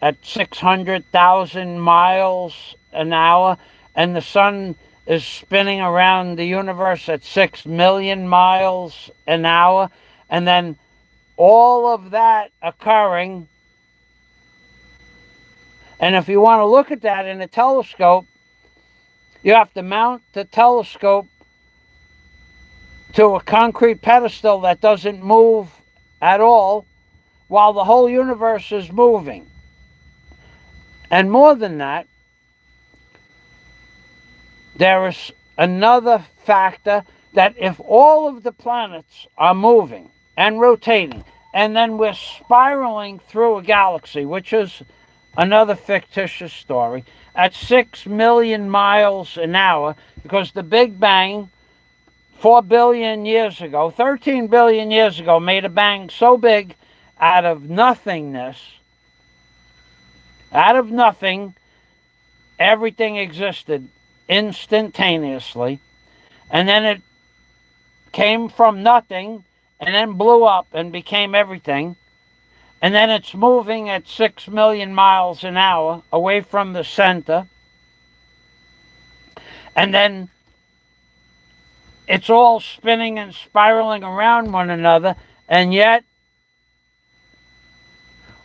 S1: at 600,000 miles an hour, and the sun is spinning around the universe at 6 million miles an hour, and then all of that occurring. And if you want to look at that in a telescope, you have to mount the telescope to a concrete pedestal that doesn't move at all while the whole universe is moving. And more than that, there is another factor that if all of the planets are moving and rotating, and then we're spiraling through a galaxy, which is another fictitious story, at 6 million miles an hour, because the Big Bang 4 billion years ago, 13 billion years ago, made a bang so big out of nothingness. Out of nothing, everything existed instantaneously, and then it came from nothing and then blew up and became everything, and then it's moving at 6 million miles an hour away from the center, and then it's all spinning and spiraling around one another, and yet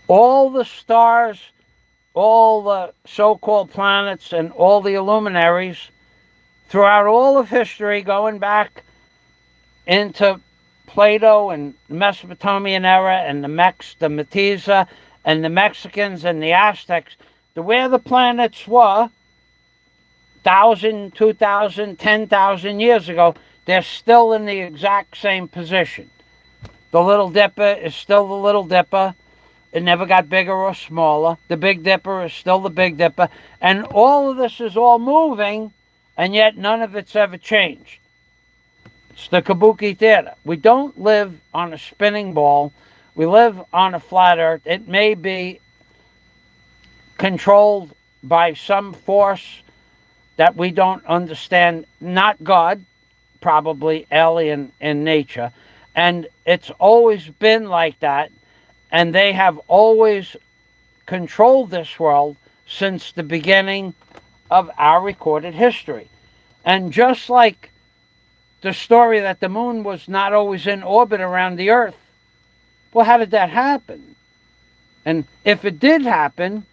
S1: all the stars, all the so-called planets, and all the luminaries throughout all of history, going back into Plato and the Mesopotamian era and the Mestiza and the Mexicans and the Aztecs, where the planets were 1,000, 2,000, 10,000 years ago, they're still in the exact same position. The Little Dipper is still the Little Dipper. It never got bigger or smaller. The Big Dipper is still the Big Dipper. And all of this is all moving, and yet none of it's ever changed. It's the kabuki theater. We don't live on a spinning ball. We live on a flat earth. It may be controlled by some force that we don't understand, not God, probably alien in nature. And it's always been like that. And they have always controlled this world since the beginning of our recorded history. And just like the story that the moon was not always in orbit around the Earth, well, how did that happen? And if it did happen,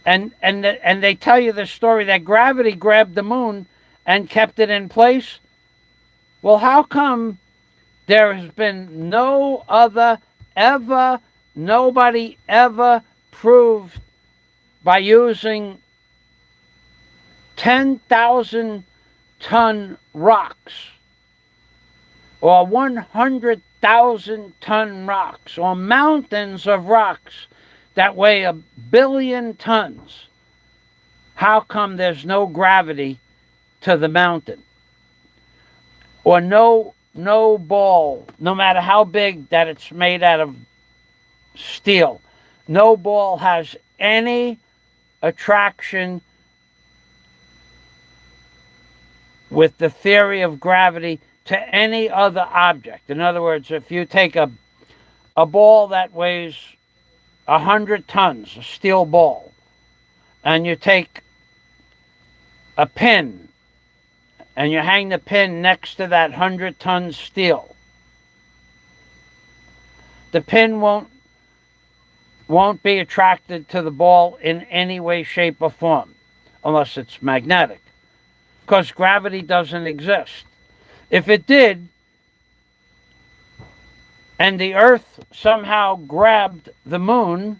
S1: and they tell you the story that gravity grabbed the moon and kept it in place, well, how come there has been no other ever, nobody ever proved by using 10,000 ton rocks or 100,000 ton rocks or mountains of rocks that weigh 1 billion tons? How come there's no gravity to the mountain? Or no ball, no matter how big that it's made out of steel, no ball has any attraction with the theory of gravity to any other object. In other words, if you take a ball that weighs 100 tons, a steel ball, and you take a pin and you hang the pin next to that 100-ton steel, the pin won't be attracted to the ball in any way, shape, or form, unless it's magnetic, because gravity doesn't exist. If it did, and the Earth somehow grabbed the moon,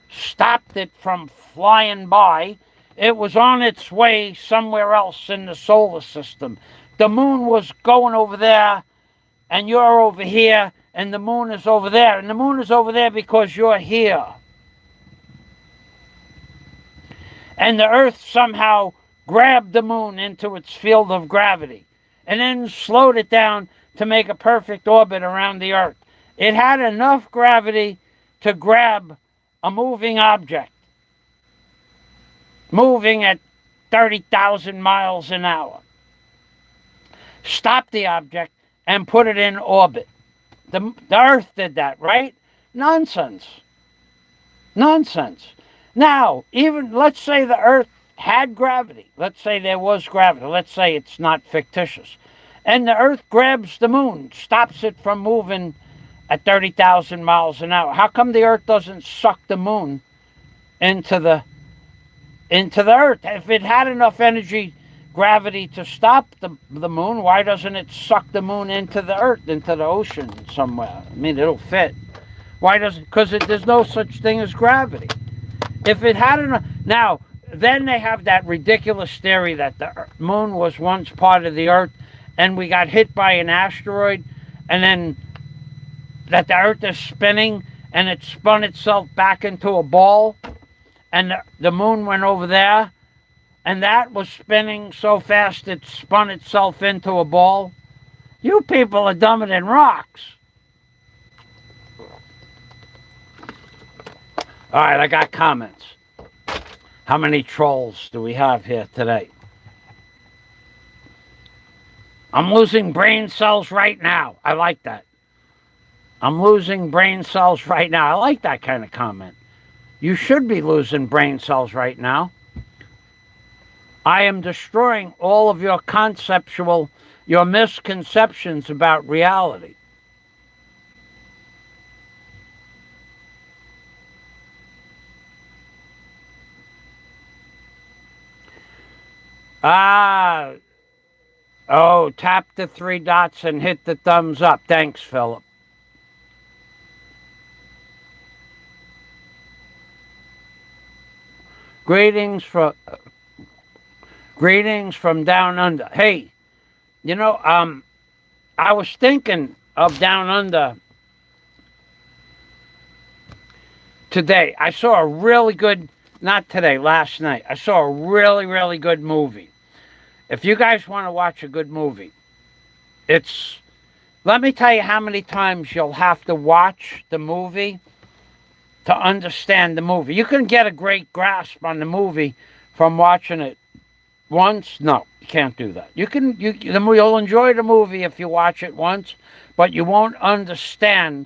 S1: stopped it from flying by, It was on its way somewhere else in the solar system. The moon was going over there, and you're over here, and the moon is over there. And the moon is over there because you're here. And the Earth somehow grabbed the moon into its field of gravity and then slowed it down to make a perfect orbit around the Earth. It had enough gravity to grab a moving object, moving at 30,000 miles an hour, stop the object, and put it in orbit. The Earth did that, right? Nonsense. Nonsense. Now, even let's say the Earth had gravity. Let's say there was gravity. Let's say it's not fictitious. And the Earth grabs the moon, stops it from moving at 30,000 miles an hour. How come the Earth doesn't suck the moon into the Earth? If it had enough energy, gravity to stop the moon, why doesn't it suck the moon into the Earth, into the ocean somewhere? I mean, it'll fit. Why doesn't? Because there's no such thing as gravity. If it had enough... Now, then they have that ridiculous theory that the moon was once part of the Earth and we got hit by an asteroid, and then that the Earth is spinning and it spun itself back into a ball, and the moon went over there, and that was spinning so fast it spun itself into a ball. You people are dumber than rocks. All right, I got comments. How many trolls do we have here today? I'm losing brain cells right now. I like that. I'm losing brain cells right now. I like that kind of comment. You should be losing brain cells right now. I am destroying all of your your misconceptions about reality. Oh, tap the 3 dots and hit the thumbs up. Thanks, Philip. Greetings from down under. Hey, you know, I was thinking of down under today. I saw a really good, not today, last night. I saw a really, really good movie. If you guys want to watch a good movie, let me tell you how many times you'll have to watch the movie to understand the movie. You can get a great grasp on the movie from watching it once. No, you can't do that. You'll enjoy the movie if you watch it once, but you won't understand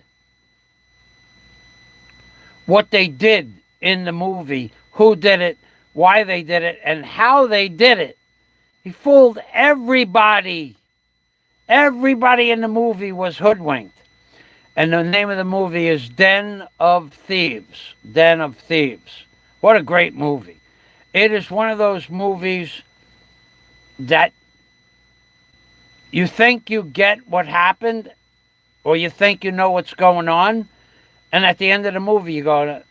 S1: what they did in the movie, who did it, why they did it, and how they did it. He fooled everybody. Everybody in the movie was hoodwinked. And the name of the movie is Den of Thieves. Den of Thieves. What a great movie. It is one of those movies that you think you get what happened, or you think you know what's going on, and at the end of the movie you go,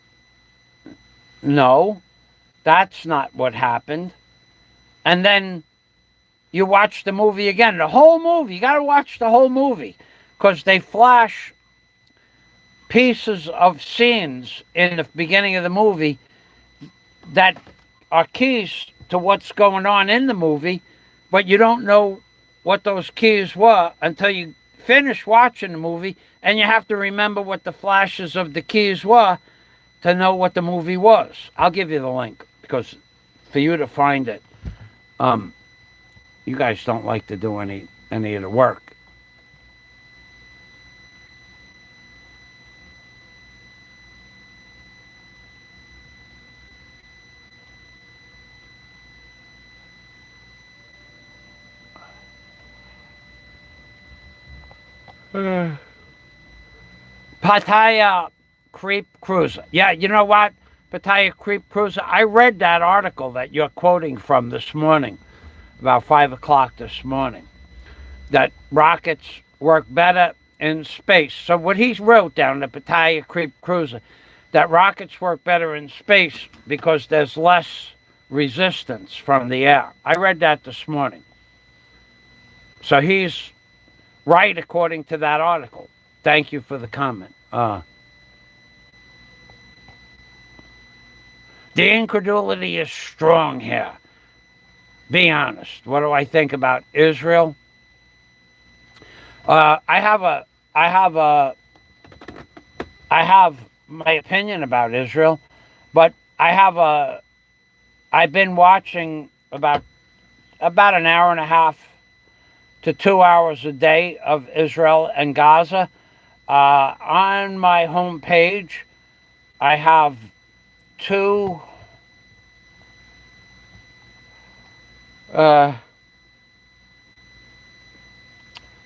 S1: no, that's not what happened. And then you watch the movie again. The whole movie. You got to watch the whole movie, because they flash pieces of scenes in the beginning of the movie that are keys to what's going on in the movie, but you don't know what those keys were until you finish watching the movie, and you have to remember what the flashes of the keys were to know what the movie was. I'll give you the link, because for you to find it, you guys don't like to do any of the work. Pattaya Creep Cruiser. Yeah, you know what? Pattaya Creep Cruiser. I read that article that you're quoting from this morning, about 5 o'clock this morning, that rockets work better in space. So what he wrote down, the Pattaya Creep Cruiser, that rockets work better in space because there's less resistance from the air. I read that this morning. So he's right according to that article. Thank you for the comment. The incredulity is strong here. Be honest. What do I think about Israel? I have my opinion about Israel, but I've been watching about an hour and a half to 2 hours a day of Israel and Gaza. On my home page, I have two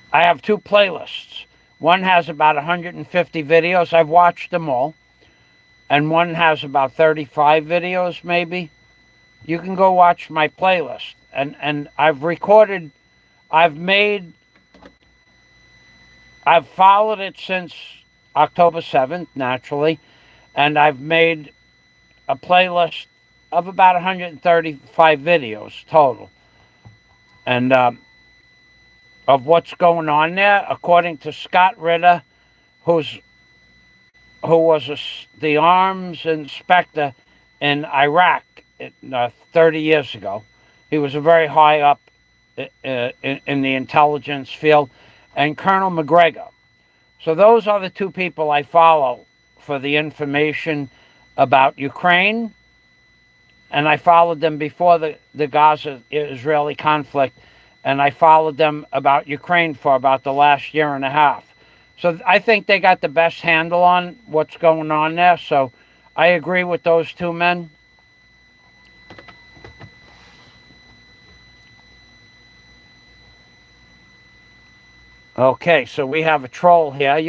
S1: playlists. One has about 150 videos. I've watched them all. And one has about 35 videos, maybe. You can go watch my playlist. And I've followed it since October 7th, naturally. And I've made a playlist of about 135 videos total. And of what's going on there, according to Scott Ritter, who was the arms inspector in Iraq 30 years ago. He was a very high up in the intelligence field, and Colonel McGregor. So those are the two people I follow for the information about Ukraine, and I followed them before the Gaza-Israeli conflict, and I followed them about Ukraine for about the last year and a half. So I think they got the best handle on what's going on there. So I agree with those two men. Okay, so we have a troll here.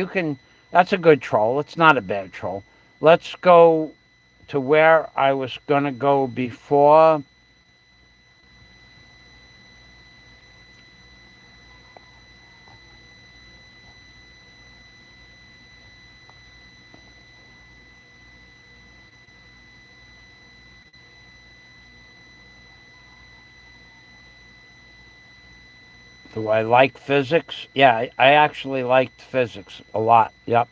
S1: That's a good troll. It's not a bad troll. Let's go to where I was going to go before. Do I like physics? Yeah, I actually liked physics a lot. Yep.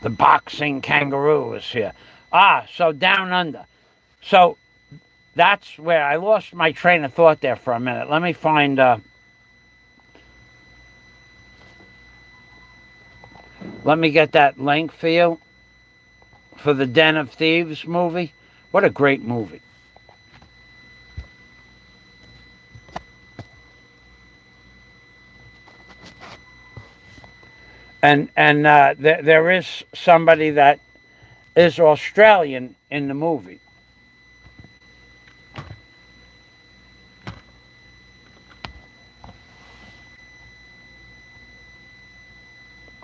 S1: The boxing kangaroo is here. So down under. So that's where I lost my train of thought there for a minute. Let me find... let me get that link for you for the Den of Thieves movie. What a great movie. And there is somebody that is Australian in the movie.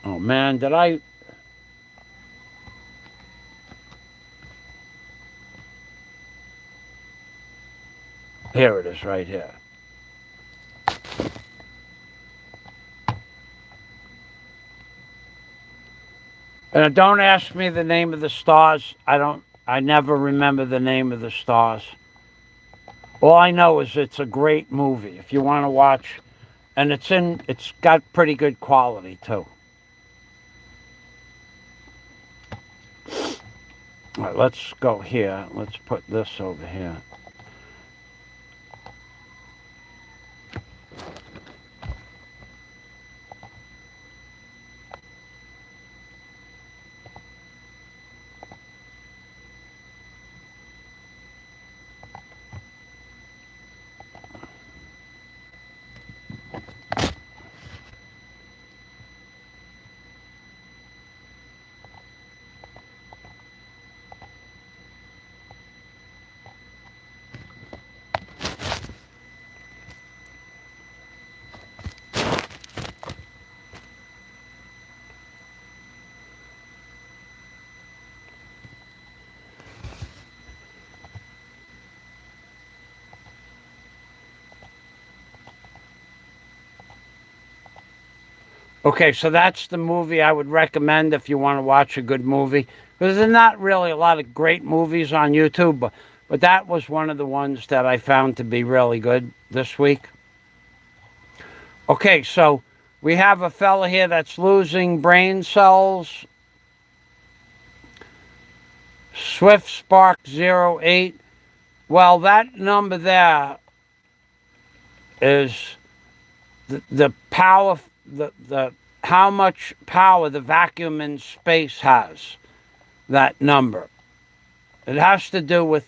S1: Oh man, did I... Here it is right here. And don't ask me the name of the stars. I never remember the name of the stars. All I know is it's a great movie if you want to watch, and it's got pretty good quality too. All right, let's go here. Let's put this over here. Okay, so that's the movie I would recommend if you want to watch a good movie. Because there's not really a lot of great movies on YouTube, but that was one of the ones that I found to be really good this week. Okay, so we have a fella here that's losing brain cells. Swift Spark 08. Well, that number there is the power, the how much power the vacuum in space has. That number. It has to do with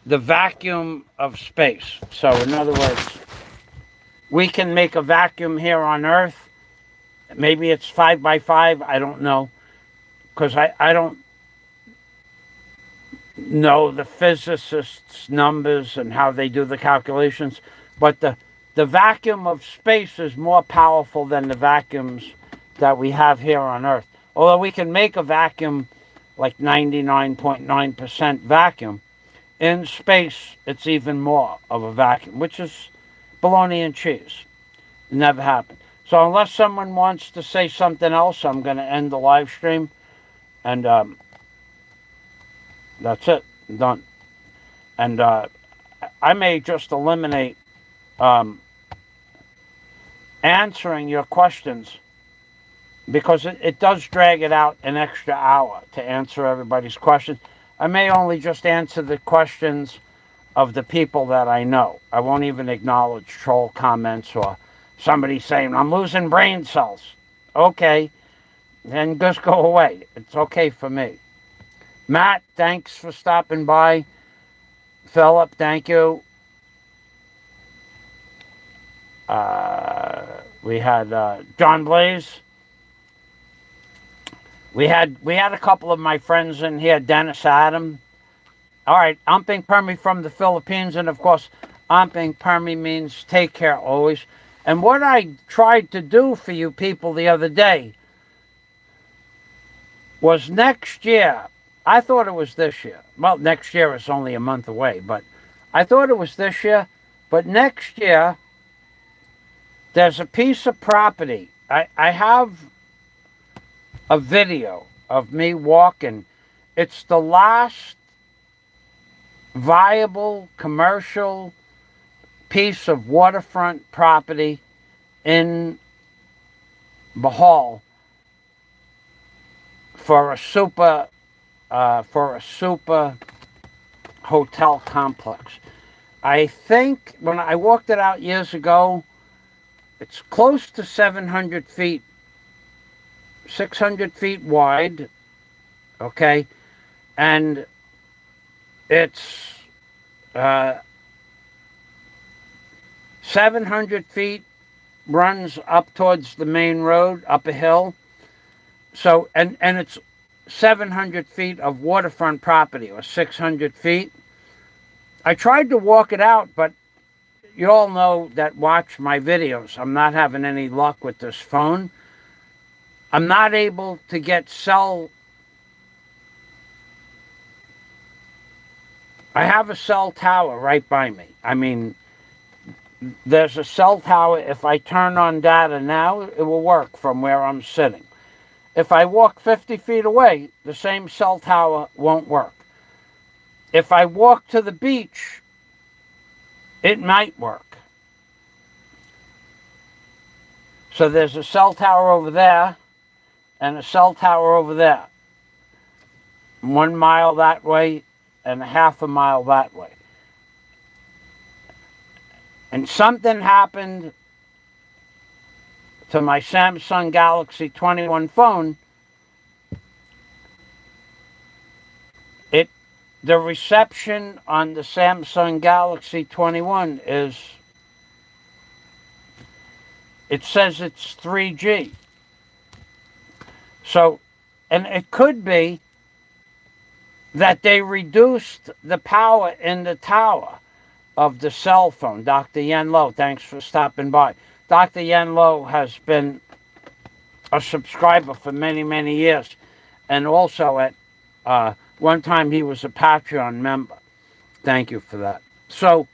S1: the vacuum of space. So, in other words, we can make a vacuum here on Earth. Maybe it's 5 by 5. I don't know. Because I don't know the physicists' numbers and how they do the calculations. But the vacuum of space is more powerful than the vacuums that we have here on Earth. Although we can make a vacuum like 99.9% vacuum, in space it's even more of a vacuum, which is bologna and cheese. It never happened. So unless someone wants to say something else, I'm going to end the live stream. And that's it. I'm done. And I may just eliminate answering your questions, because it does drag it out an extra hour to answer everybody's questions. I may only just answer the questions of the people that I know. I won't even acknowledge troll comments or somebody saying, I'm losing brain cells. Okay, then just go away. It's okay for me. Matt, thanks for stopping by. Philip, thank you. We had John Blaze. We had a couple of my friends in here, Dennis Adam. All right, Amping Permi from the Philippines, and of course, Amping Permi means take care always. And what I tried to do for you people the other day was next year. I thought it was this year. Well, next year is only a month away, but I thought it was this year. But next year, there's a piece of property. I have a video of me walking. It's the last viable commercial piece of waterfront property in Bohol for a super hotel complex. I think when I walked it out years ago, it's close to 700 feet, 600 feet wide, okay? And it's 700 feet, runs up towards the main road, up a hill. So, and it's 700 feet of waterfront property, or 600 feet. I tried to walk it out, but you all know that watch my videos. I'm not having any luck with this phone. I'm not able to get cell. I have a cell tower right by me. I mean, there's a cell tower. If I turn on data now, it will work from where I'm sitting. If I walk 50 feet away, the same cell tower won't work. If I walk to the beach, it might work. So there's a cell tower over there and a cell tower over there. 1 mile that way and a half a mile that way. And something happened to my Samsung Galaxy 21 phone. The reception on the Samsung Galaxy 21 is, it says it's 3G. So, and it could be that they reduced the power in the tower of the cell phone. Dr. Yen Lo, thanks for stopping by. Dr. Yen Lo has been a subscriber for many, many years. And also at one time he was a Patreon member. Thank you for that. So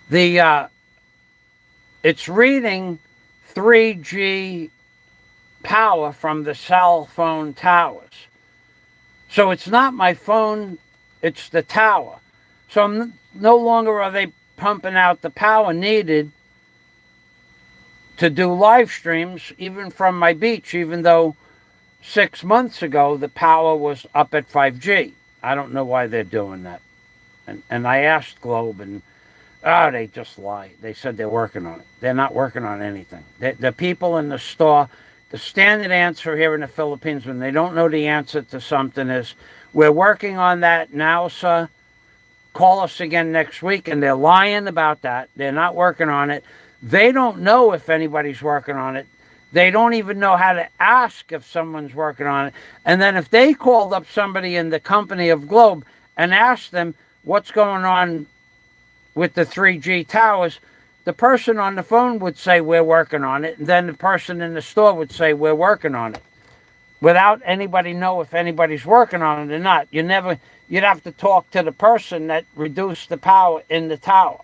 S1: it's reading 3G power from the cell phone towers. So it's not my phone, it's the tower. So no longer are they pumping out the power needed to do live streams, even from my beach, even though 6 months ago the power was up at 5G. I don't know why they're doing that. And I asked Globe, and they just lie. They said they're working on it. They're not working on anything. The people in the store, the standard answer here in the Philippines when they don't know the answer to something is, we're working on that now, sir. Call us again next week. And they're lying about that. They're not working on it. They don't know if anybody's working on it. They don't even know how to ask if someone's working on it. And then if they called up somebody in the company of Globe and asked them what's going on with the 3G towers, the person on the phone would say, we're working on it. And then the person in the store would say, we're working on it. Without anybody know if anybody's working on it or not. You'd have to talk to the person that reduced the power in the tower.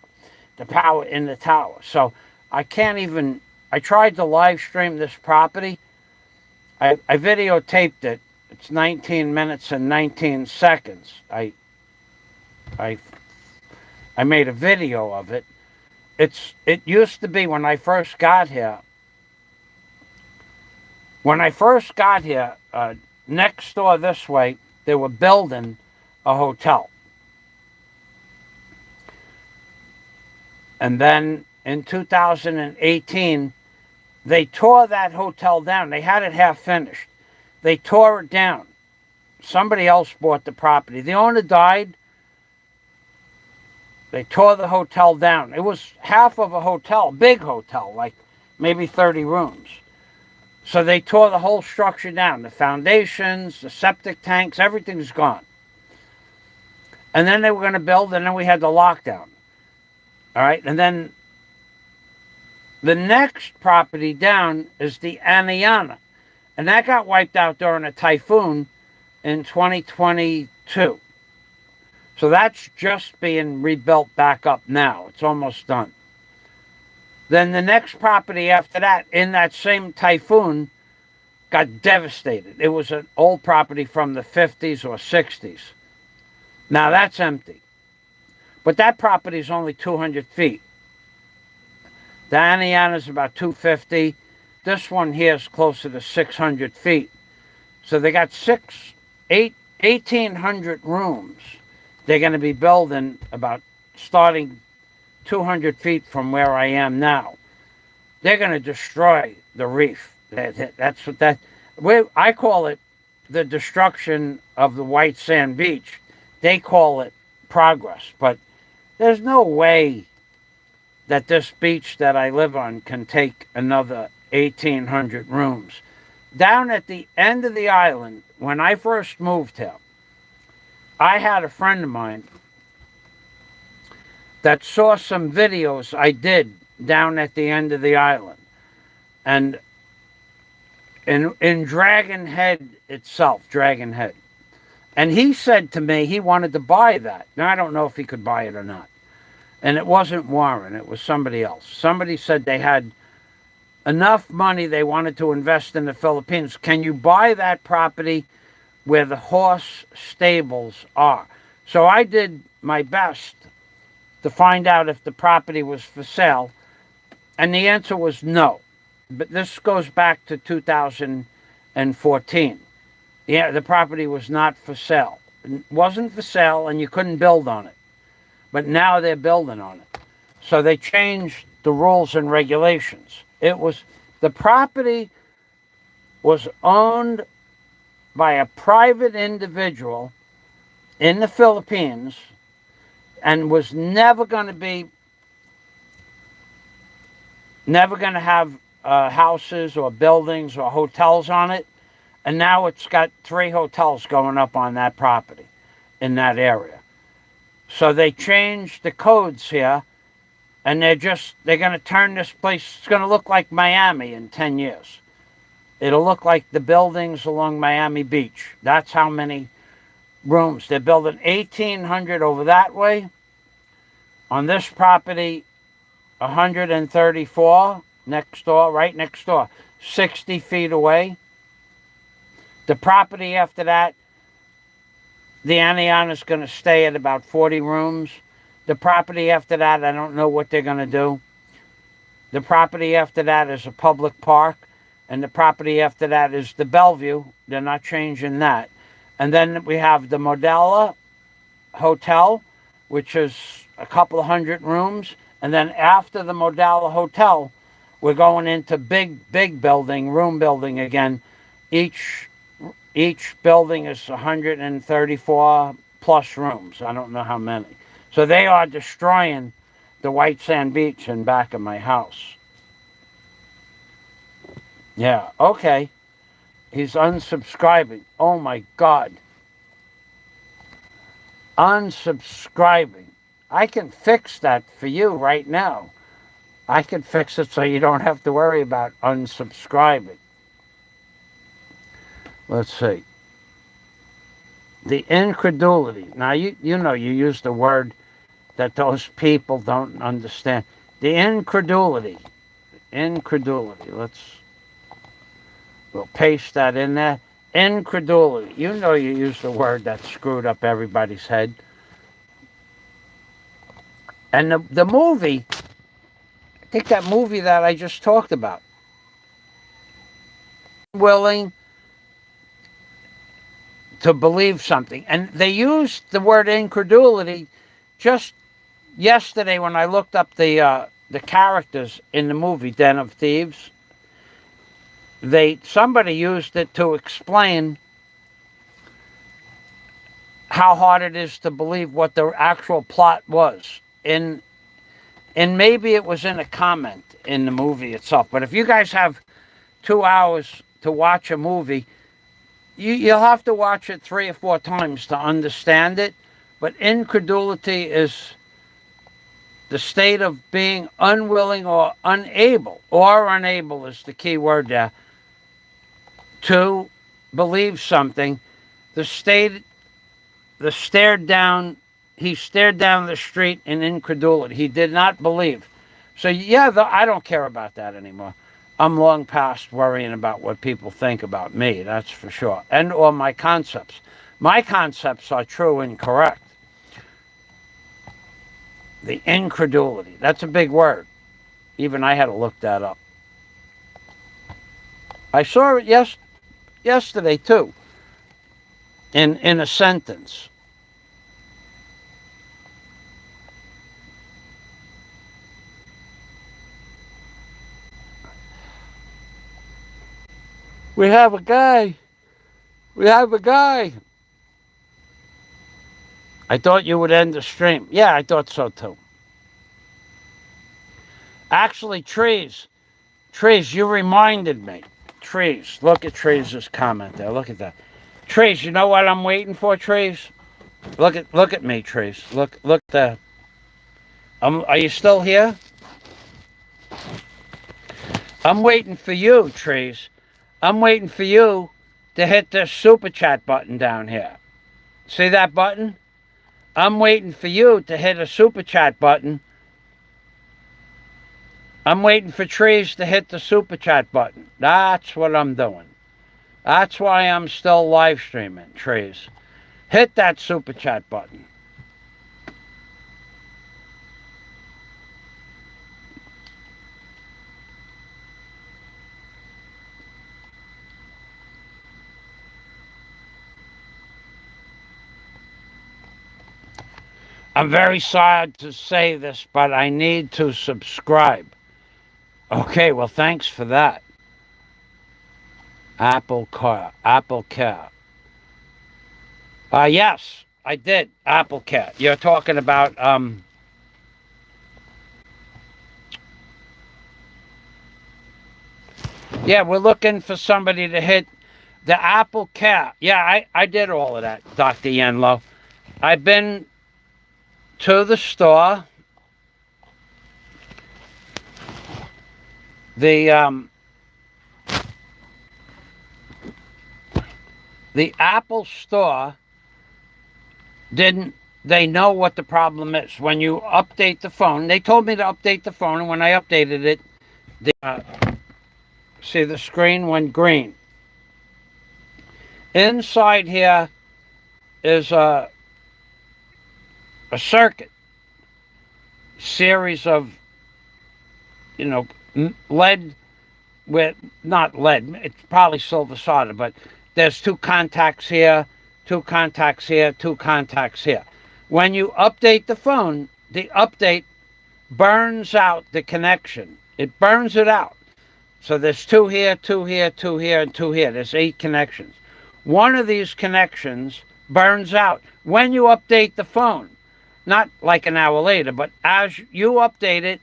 S1: The power in the tower. So I tried to live stream this property. I videotaped it. It's 19 minutes and 19 seconds. I made a video of it. It used to be when I first got here. When I first got here, next door this way, they were building a hotel. And then in 2018, they tore that hotel down. They had it half finished. They tore it down. Somebody else bought the property. The owner died. They tore the hotel down. It was half of a hotel, big hotel, like maybe 30 rooms. So they tore the whole structure down. The foundations, the septic tanks, everything's gone. And then they were going to build, and then we had the lockdown. All right, and then the next property down is the Aniana. And that got wiped out during a typhoon in 2022. So that's just being rebuilt back up now. It's almost done. Then the next property after that, in that same typhoon, got devastated. It was an old property from the 50s or 60s. Now that's empty. But that property is only 200 feet. The Aniana is about 250. This one here is closer to 600 feet. So they got 1,800 rooms. They're going to be building about starting 200 feet from where I am now. They're going to destroy the reef. That's what I call it, the destruction of the white sand beach. They call it progress. But there's no way that this beach that I live on can take another 1,800 rooms. Down at the end of the island, when I first moved here, I had a friend of mine that saw some videos I did down at the end of the island. And in Dragon Head itself, Dragon Head. And he said to me he wanted to buy that. Now, I don't know if he could buy it or not. And it wasn't Warren, it was somebody else. Somebody said they had enough money they wanted to invest in the Philippines. Can you buy that property where the horse stables are? So I did my best to find out if the property was for sale, and the answer was no. But this goes back to 2014. Yeah, the property was not for sale. It wasn't for sale, and you couldn't build on it. But now they're building on it. So they changed the rules and regulations. The property was owned by a private individual in the Philippines and was never going to have houses or buildings or hotels on it. And now it's got 3 hotels going up on that property in that area. So they changed the codes here, and they're going to turn this place, it's going to look like Miami in 10 years. It'll look like the buildings along Miami Beach. That's how many rooms. They're building 1,800 over that way. On this property, 134 next door, right next door, 60 feet away. The property after that, the anion is going to stay at about 40 rooms. The property after that, I don't know what they're going to do. The property after that is a public park. And the property after that is the Bellevue. They're not changing that. And then we have the Modella Hotel, which is a couple of 100 rooms. And then after the Modella Hotel, we're going into big building, room building again. Each building is 134 plus rooms. I don't know how many. So they are destroying the white sand beach in back of my house. Yeah, okay. He's unsubscribing. Oh my God. Unsubscribing. I can fix that for you right now. I can fix it so you don't have to worry about unsubscribing. Let's see. The incredulity. Now, you know, you use the word that those people don't understand. The incredulity. Incredulity. We'll paste that in there. Incredulity. You know you use the word that screwed up everybody's head. And the movie, I think that movie that I just talked about, willing to believe something. And they used the word incredulity just yesterday when I looked up the characters in the movie Den of Thieves. Somebody used it to explain how hard it is to believe what the actual plot was. And maybe it was in a comment in the movie itself. But if you guys have 2 hours to watch a movie, you'll have to watch it 3 or 4 times to understand it. But incredulity is the state of being unwilling or unable is the key word there, to believe something. He stared down the street in incredulity. He did not believe. So yeah, I don't care about that anymore. I'm long past worrying about what people think about me, that's for sure. And or my concepts. My concepts are true and correct. The incredulity. That's a big word. Even I had to look that up. I saw it yesterday too. In a sentence. We have a guy. I thought you would end the stream. Yeah, I thought so too. Actually, Trees, you reminded me. Trees, look at Trees' comment there. Look at that. Trees, you know what I'm waiting for, Trees? Look at me, Trees. Look there. Are you still here? I'm waiting for you, Trees. I'm waiting for you to hit the super chat button down here. See that button? I'm waiting for you to hit a super chat button. I'm waiting for Trees to hit the super chat button. That's what I'm doing. That's why I'm still live streaming, Trees. Hit that super chat button. I'm very sad to say this, but I need to subscribe. Okay, well, thanks for that. Apple Care. Yes, I did. Apple Care. You're talking about, yeah, we're looking for somebody to hit the Apple Care. Yeah, I did all of that, Dr. Yenlo. I've been to the store. The Apple store they know what the problem is. When you update the phone, they told me to update the phone, and when I updated it, See, the screen went green. Inside here is a circuit, series of, lead with, not lead, it's probably silver solder, but there's two contacts here, two contacts here, two contacts here. When you update the phone, the update burns out the connection. It burns it out. So there's two here, two here, two here, and two here. There's 8 connections. One of these connections burns out when you update the phone. Not like an hour later, but as you update it,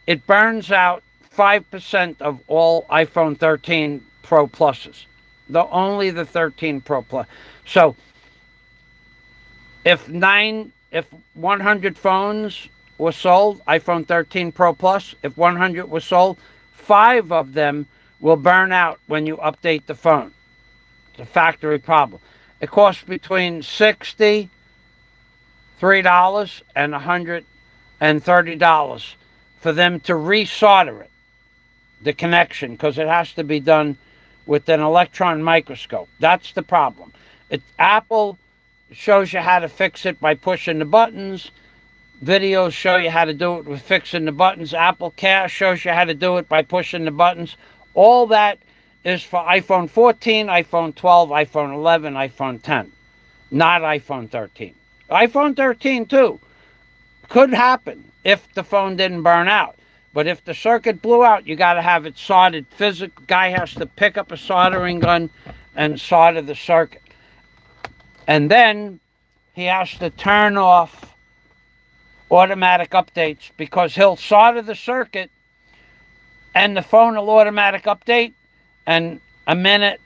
S1: it burns out 5% of all iPhone 13 Pro Pluses. Only the 13 Pro Plus. So if 100 phones were sold, iPhone 13 Pro Plus, if 100 were sold, 5 of them will burn out when you update the phone. It's a factory problem. It costs between $63 and $130 for them to resolder it, the connection, because it has to be done with an electron microscope. That's the problem. Apple shows you how to fix it by pushing the buttons. Videos show you how to do it with fixing the buttons. Apple Care shows you how to do it by pushing the buttons. All that is for iPhone 14, iPhone 12, iPhone 11, iPhone 10, not iPhone 13. iPhone 13 too could happen if the phone didn't burn out. But if the circuit blew out, you got to have it soldered. Guy has to pick up a soldering gun and solder the circuit. And then he has to turn off automatic updates, because he'll solder the circuit and the phone will automatic update, and a minute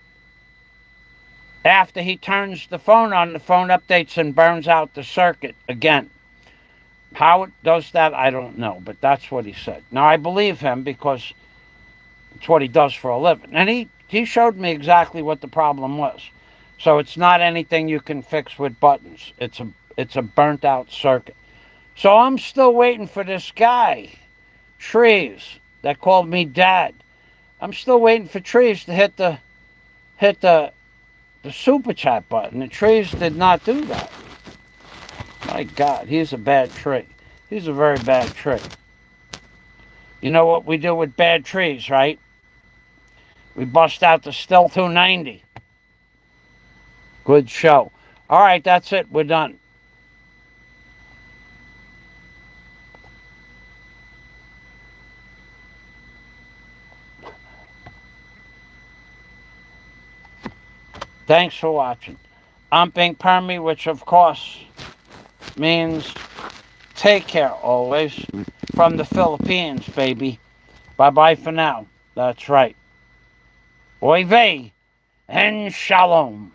S1: after he turns the phone on, the phone updates and burns out the circuit again. How it does that, I don't know, but that's what he said. Now, I believe him because it's what he does for a living. And he showed me exactly what the problem was. So it's not anything you can fix with buttons. It's a burnt out circuit. So I'm still waiting for this guy, Trees, that called me Dad. I'm still waiting for Trees to hit the super chat button. The Trees did not do that. My God, he's a bad tree. He's a very bad tree. You know what we do with bad trees, right? We bust out the Still 290. Good show. All right, that's it. We're done. Thanks for watching. I'm Pink Permy, which of course means take care always, from the Philippines, baby. Bye-bye for now. That's right. Oy vey and shalom.